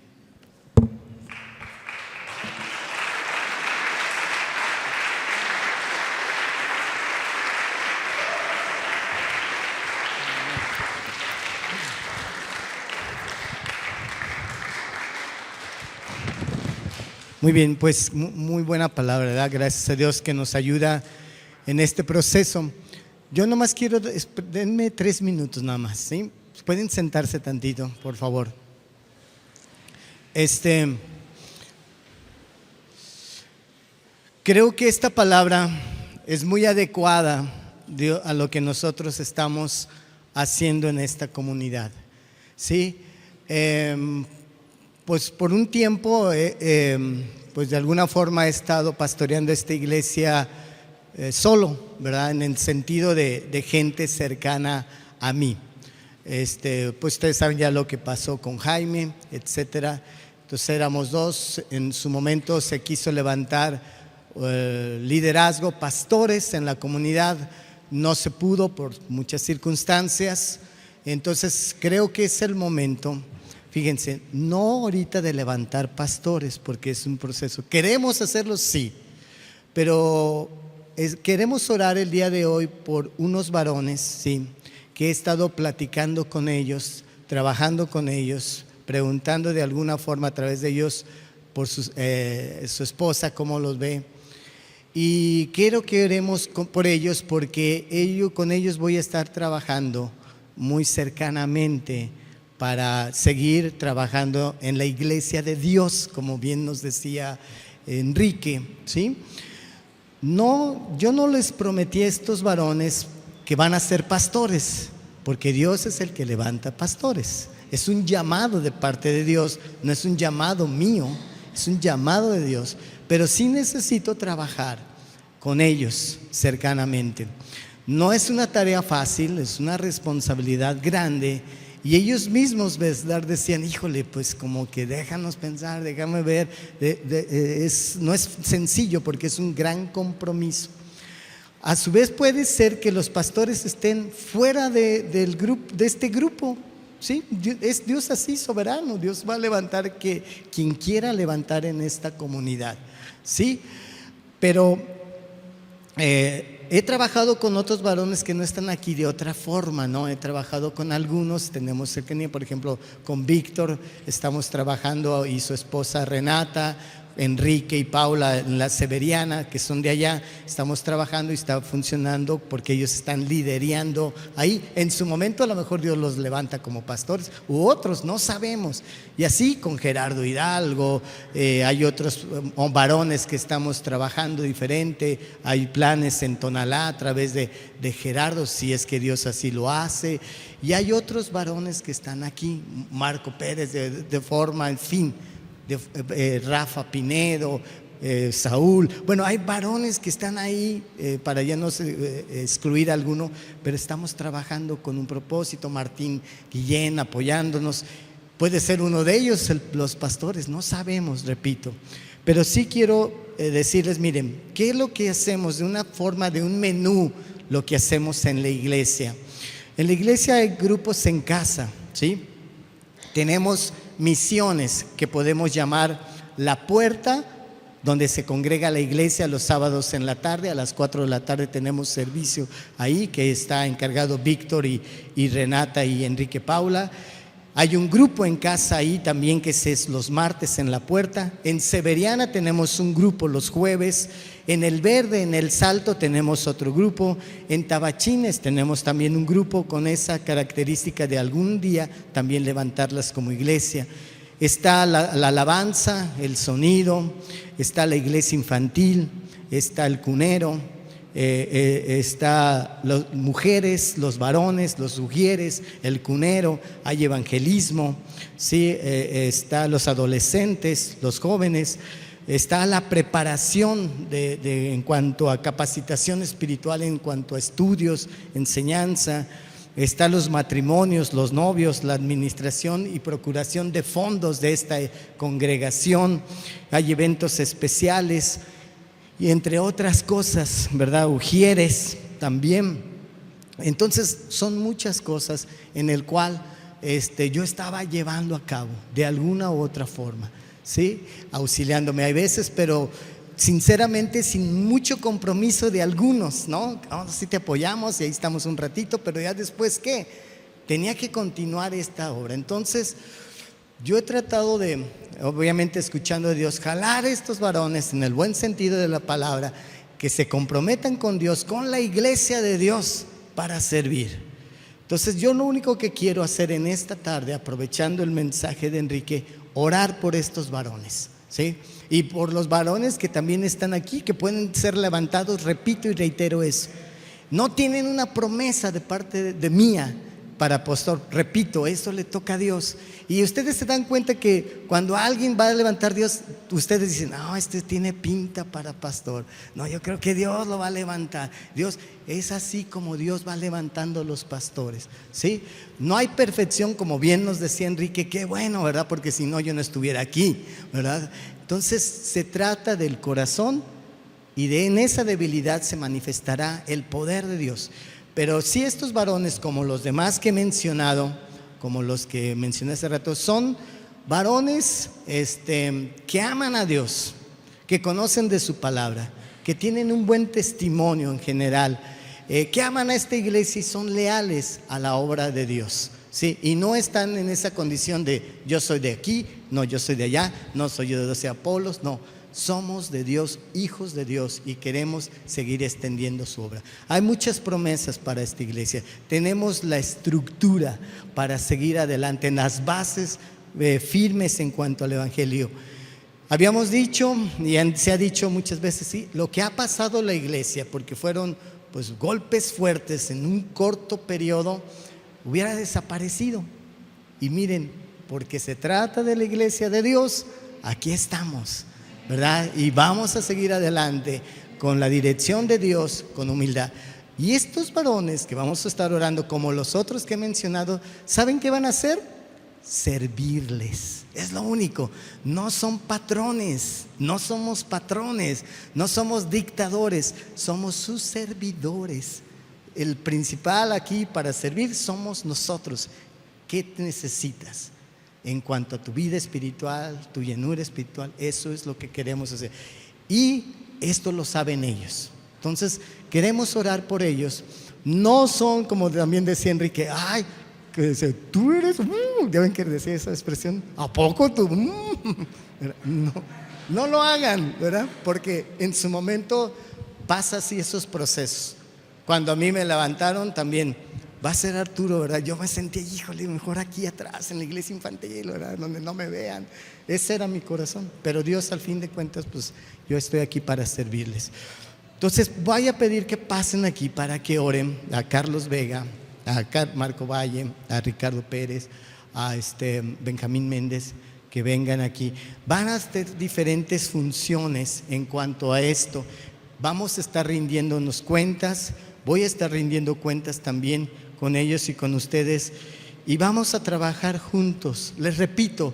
Muy bien, pues muy buena palabra, ¿verdad? Gracias a Dios que nos ayuda en este proceso. Yo nomás quiero, denme 3 minutos nada más, ¿sí? Pueden sentarse tantito, por favor. Creo que esta palabra es muy adecuada a lo que nosotros estamos haciendo en esta comunidad, ¿sí? Pues por un tiempo, pues de alguna forma he estado pastoreando esta iglesia solo, ¿verdad? En el sentido de gente cercana a mí. Pues ustedes saben ya lo que pasó con Jaime, etcétera. Entonces éramos 2. En su momento se quiso levantar liderazgo, pastores en la comunidad. No se pudo por muchas circunstancias. Entonces creo que es el momento. Fíjense, no ahorita de levantar pastores, porque es un proceso. ¿Queremos hacerlo? Sí, pero queremos orar el día de hoy por unos varones, sí, que he estado platicando con ellos, trabajando con ellos, preguntando de alguna forma a través de ellos por su esposa, cómo los ve. Y quiero que oremos por ellos, porque con ellos voy a estar trabajando muy cercanamente para seguir trabajando en la iglesia de Dios, como bien nos decía Enrique, ¿sí? No, yo no les prometí a estos varones que van a ser pastores, porque Dios es el que levanta pastores. Es un llamado de parte de Dios, no es un llamado mío, es un llamado de Dios. Pero sí necesito trabajar con ellos cercanamente. No es una tarea fácil, es una responsabilidad grande. Y ellos mismos, ¿verdad?, decían, híjole, pues como que déjanos pensar, déjame ver. No es sencillo porque es un gran compromiso. A su vez puede ser que los pastores estén fuera del grupo, de este grupo, ¿sí? Es Dios así soberano. Dios va a levantar quien quiera levantar en esta comunidad, ¿sí? Pero he trabajado con otros varones que no están aquí de otra forma, ¿no? He trabajado con algunos, tenemos cercanía, por ejemplo, con Víctor estamos trabajando, y su esposa Renata, Enrique y Paula en la Severiana, que son de allá, estamos trabajando y está funcionando porque ellos están liderando ahí. En su momento a lo mejor Dios los levanta como pastores, u otros, no sabemos. Y así con Gerardo Hidalgo, hay otros varones que estamos trabajando diferente. Hay planes en Tonalá a través de Gerardo, si es que Dios así lo hace. Y hay otros varones que están aquí, Marco Pérez de forma, en fin, Rafa Pinedo, Saúl. Bueno, hay varones que están ahí, para ya no excluir a alguno, pero estamos trabajando con un propósito. Martín Guillén apoyándonos, puede ser uno de ellos, los pastores, no sabemos, repito. Pero sí quiero decirles, miren, ¿qué es lo que hacemos? De una forma, de un menú, lo que hacemos en la iglesia. En la iglesia hay grupos en casa, ¿sí? Tenemos misiones que podemos llamar La Puerta, donde se congrega la iglesia los sábados en la tarde. A las 4 de la tarde tenemos servicio ahí, que está encargado Víctor y Renata y Enrique Paula. Hay un grupo en casa ahí también, que es los martes en La Puerta. En Severiana tenemos un grupo los jueves. En El Verde, en El Salto, tenemos otro grupo. En Tabachines tenemos también un grupo con esa característica de algún día también levantarlas como iglesia. Está la alabanza, el sonido, está la iglesia infantil, está el cunero, está las mujeres, los varones, los ujieres, el cunero, hay evangelismo, ¿sí? Está los adolescentes, los jóvenes. Está la preparación en cuanto a capacitación espiritual, en cuanto a estudios, enseñanza. Está los matrimonios, los novios, la administración y procuración de fondos de esta congregación. Hay eventos especiales y entre otras cosas, ¿verdad? Ujieres también. Entonces son muchas cosas en el cual yo estaba llevando a cabo de alguna u otra forma, ¿sí? Auxiliándome hay veces, pero sinceramente sin mucho compromiso de algunos, ¿no? Sí te apoyamos y ahí estamos un ratito, pero ya después, ¿qué? Tenía que continuar esta obra. Entonces yo he tratado de, obviamente escuchando a Dios, jalar a estos varones en el buen sentido de la palabra, que se comprometan con Dios, con la iglesia de Dios, para servir. Entonces yo lo único que quiero hacer en esta tarde, aprovechando el mensaje de Enrique, orar por estos varones, ¿sí? Y por los varones que también están aquí, que pueden ser levantados. Repito y reitero eso, no tienen una promesa de parte de mía para pastor. Repito, eso le toca a Dios. Y ustedes se dan cuenta que cuando alguien va a levantar Dios, ustedes dicen, no, este tiene pinta para pastor. No, yo creo que Dios lo va a levantar. Dios, es así como Dios va levantando los pastores, ¿sí? No hay perfección, como bien nos decía Enrique. Qué bueno, ¿verdad? Porque si no, yo no estuviera aquí, ¿verdad? Entonces se trata del corazón, y en esa debilidad se manifestará el poder de Dios. Pero si estos varones, como los demás que he mencionado, como los que mencioné hace rato, son varones que aman a Dios, que conocen de su palabra, que tienen un buen testimonio en general, que aman a esta iglesia y son leales a la obra de Dios, ¿sí? Y no están en esa condición de yo soy de aquí, no, yo soy de allá, no soy yo de 12 Apolos, no. Somos de Dios, hijos de Dios, y queremos seguir extendiendo su obra. Hay muchas promesas para esta iglesia. Tenemos la estructura para seguir adelante en las bases firmes en cuanto al evangelio. Habíamos dicho, y se ha dicho muchas veces, sí, lo que ha pasado en la iglesia, porque fueron pues golpes fuertes en un corto periodo, hubiera desaparecido. Y miren, porque se trata de la iglesia de Dios, aquí estamos, ¿verdad? Y vamos a seguir adelante con la dirección de Dios, con humildad. Y estos varones que vamos a estar orando, como los otros que he mencionado, ¿saben qué van a hacer? Servirles, es lo único. No son patrones, no somos patrones, no somos dictadores, somos sus servidores. El principal aquí para servir somos nosotros. ¿Qué necesitas en cuanto a tu vida espiritual, tu llenura espiritual? Eso es lo que queremos hacer. Y esto lo saben ellos. Entonces queremos orar por ellos. No son, como también decía Enrique, ay, que dice, tú eres, ¿ya ven que decía esa expresión? ¿A poco tú? No lo hagan, ¿verdad? Porque en su momento pasa así esos procesos. Cuando a mí me levantaron también, va a ser Arturo, ¿verdad? Yo me sentía, híjole, mejor aquí atrás en la iglesia infantil, ¿verdad? Donde no me vean. Ese era mi corazón. Pero Dios, al fin de cuentas, pues yo estoy aquí para servirles. Entonces voy a pedir que pasen aquí para que oren a Carlos Vega, a Marco Valle, a Ricardo Pérez, a Benjamín Méndez, que vengan aquí. Van a hacer diferentes funciones en cuanto a esto. Vamos a estar rindiéndonos cuentas, voy a estar rindiendo cuentas también con ellos y con ustedes, y vamos a trabajar juntos. Les repito,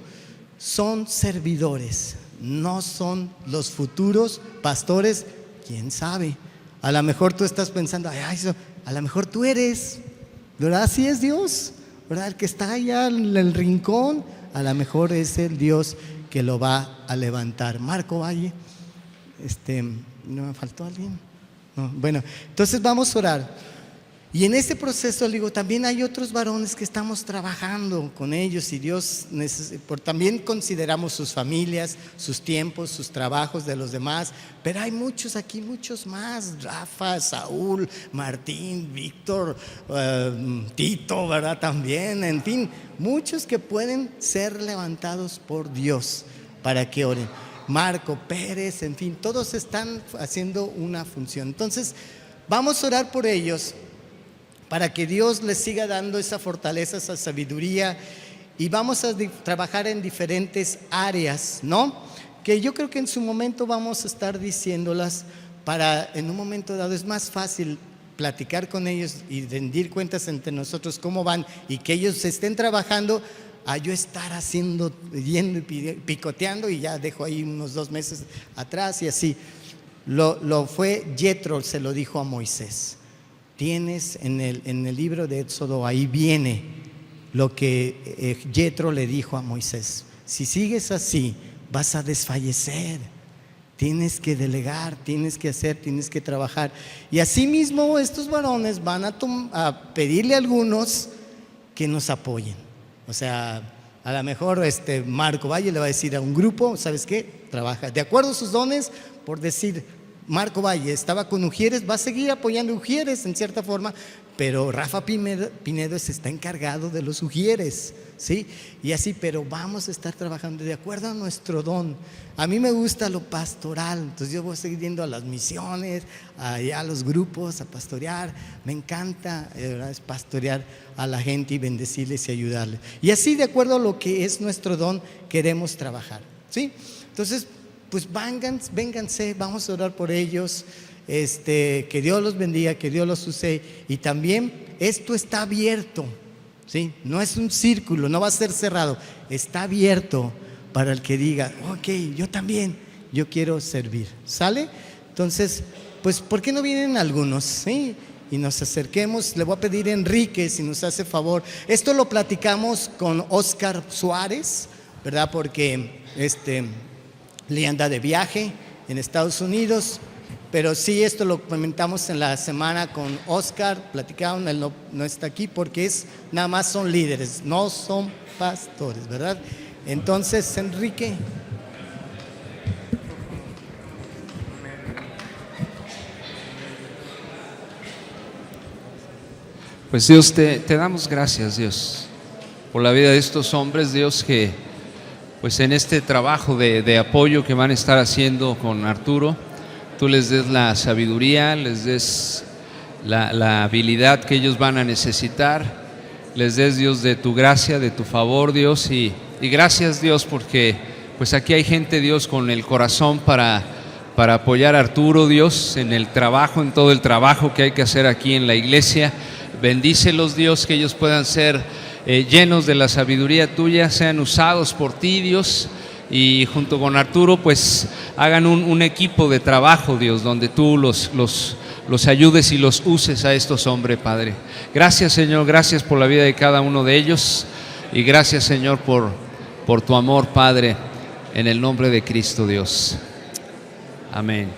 son servidores, no son los futuros pastores. ¿Quién sabe? A lo mejor tú estás pensando, a lo mejor tú eres, ¿verdad? Así es Dios, ¿verdad? El que está allá en el rincón, a lo mejor es el Dios que lo va a levantar. Marco Valle, ¿no me faltó alguien? No. Bueno, entonces vamos a orar. Y en este proceso, digo, también hay otros varones que estamos trabajando con ellos, y Dios, también consideramos sus familias, sus tiempos, sus trabajos de los demás, pero hay muchos aquí, muchos más: Rafa, Saúl, Martín, Víctor, Tito, ¿verdad? También, en fin, muchos que pueden ser levantados por Dios para que oren. Marco Pérez, en fin, todos están haciendo una función. Entonces, vamos a orar por ellos, para que Dios les siga dando esa fortaleza, esa sabiduría, y vamos a trabajar en diferentes áreas, ¿no? Que yo creo que en su momento vamos a estar diciéndolas, para en un momento dado es más fácil platicar con ellos y rendir cuentas entre nosotros cómo van, y que ellos estén trabajando, a yo estar haciendo, yendo y picoteando, y ya dejo ahí unos 2 meses atrás y así. Lo fue Yetro, se lo dijo a Moisés. Tienes en el libro de Éxodo, ahí viene lo que Yetro le dijo a Moisés: si sigues así, vas a desfallecer. Tienes que delegar, tienes que hacer, tienes que trabajar. Y así mismo estos varones van a pedirle a algunos que nos apoyen. O sea, a lo mejor Marco Valle le va a decir a un grupo: ¿sabes qué? Trabaja de acuerdo a sus dones. Por decir, Marco Valle estaba con Ujieres, va a seguir apoyando Ujieres en cierta forma, pero Rafa Pinedo está encargado de los Ujieres, ¿sí? Y así, pero vamos a estar trabajando de acuerdo a nuestro don. A mí me gusta lo pastoral, entonces yo voy a seguir yendo a las misiones, allá a los grupos, a pastorear. Me encanta, ¿verdad? Es pastorear a la gente y bendecirles y ayudarles. Y así, de acuerdo a lo que es nuestro don, queremos trabajar, ¿sí? Entonces, pues vénganse, vamos a orar por ellos, que Dios los bendiga, que Dios los use. Y también esto está abierto, ¿sí? No es un círculo, no va a ser cerrado, está abierto para el que diga: ok, yo también, yo quiero servir, ¿sale? Entonces, pues, ¿por qué no vienen algunos? ¿Sí? Y nos acerquemos. Le voy a pedir a Enrique si nos hace favor. Esto lo platicamos con Oscar Suárez, ¿verdad? Porque le anda de viaje en Estados Unidos, Pero sí, esto lo comentamos en la semana con Oscar, platicaron, él no está aquí porque nada más son líderes, no son pastores, ¿verdad? Entonces, Enrique. Pues Dios, te damos gracias, Dios, por la vida de estos hombres, Dios, que pues en este trabajo de apoyo que van a estar haciendo con Arturo, tú les des la sabiduría, les des la habilidad que ellos van a necesitar, les des, Dios, de tu gracia, de tu favor, Dios, y gracias, Dios, porque pues aquí hay gente, Dios, con el corazón para apoyar a Arturo, Dios, en el trabajo, en todo el trabajo que hay que hacer aquí en la iglesia. Bendícelos, Dios, que ellos puedan ser llenos de la sabiduría tuya, sean usados por ti, Dios, y junto con Arturo pues hagan un equipo de trabajo, Dios, donde tú los ayudes y los uses a estos hombres, Padre. Gracias, Señor, gracias por la vida de cada uno de ellos y gracias, Señor, por tu amor, Padre, en el nombre de Cristo, Dios. Amén.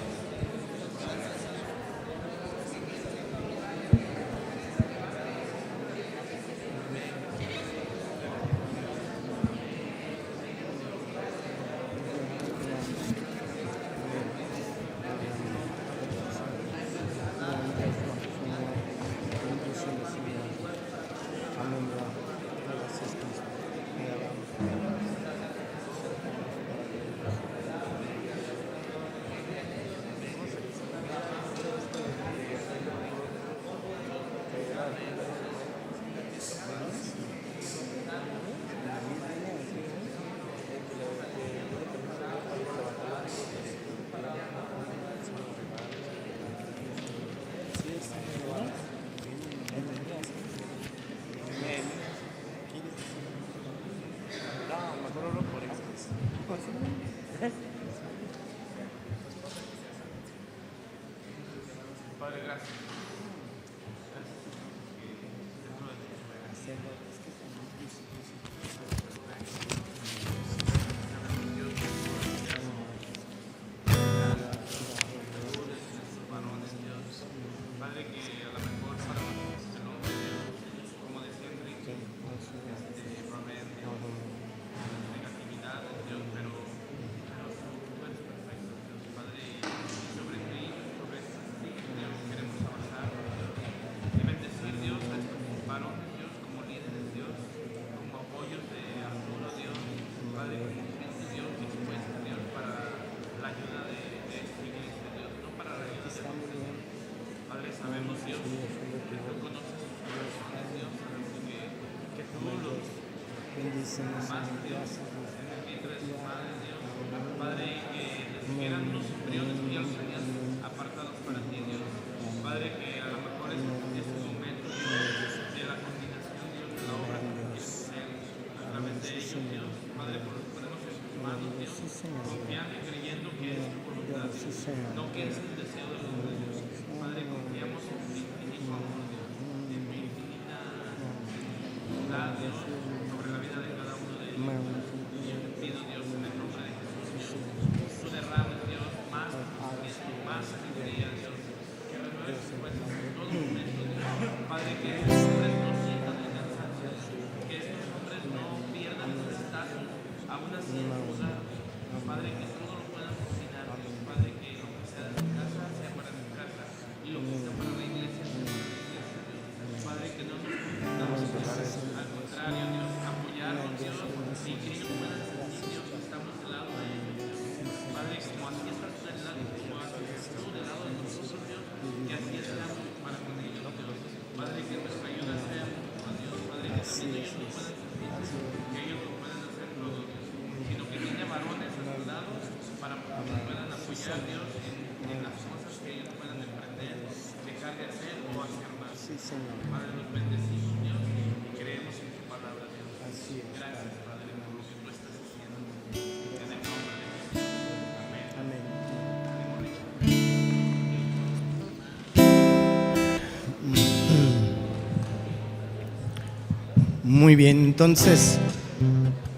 Muy bien, entonces,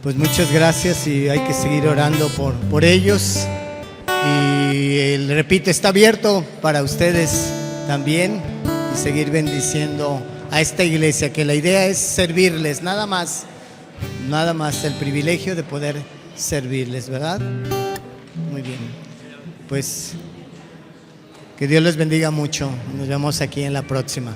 pues muchas gracias y hay que seguir orando por ellos. Y repito, está abierto para ustedes también y seguir bendiciendo a esta iglesia, que la idea es servirles, nada más el privilegio de poder servirles, ¿verdad? Muy bien, pues que Dios les bendiga mucho. Nos vemos aquí en la próxima.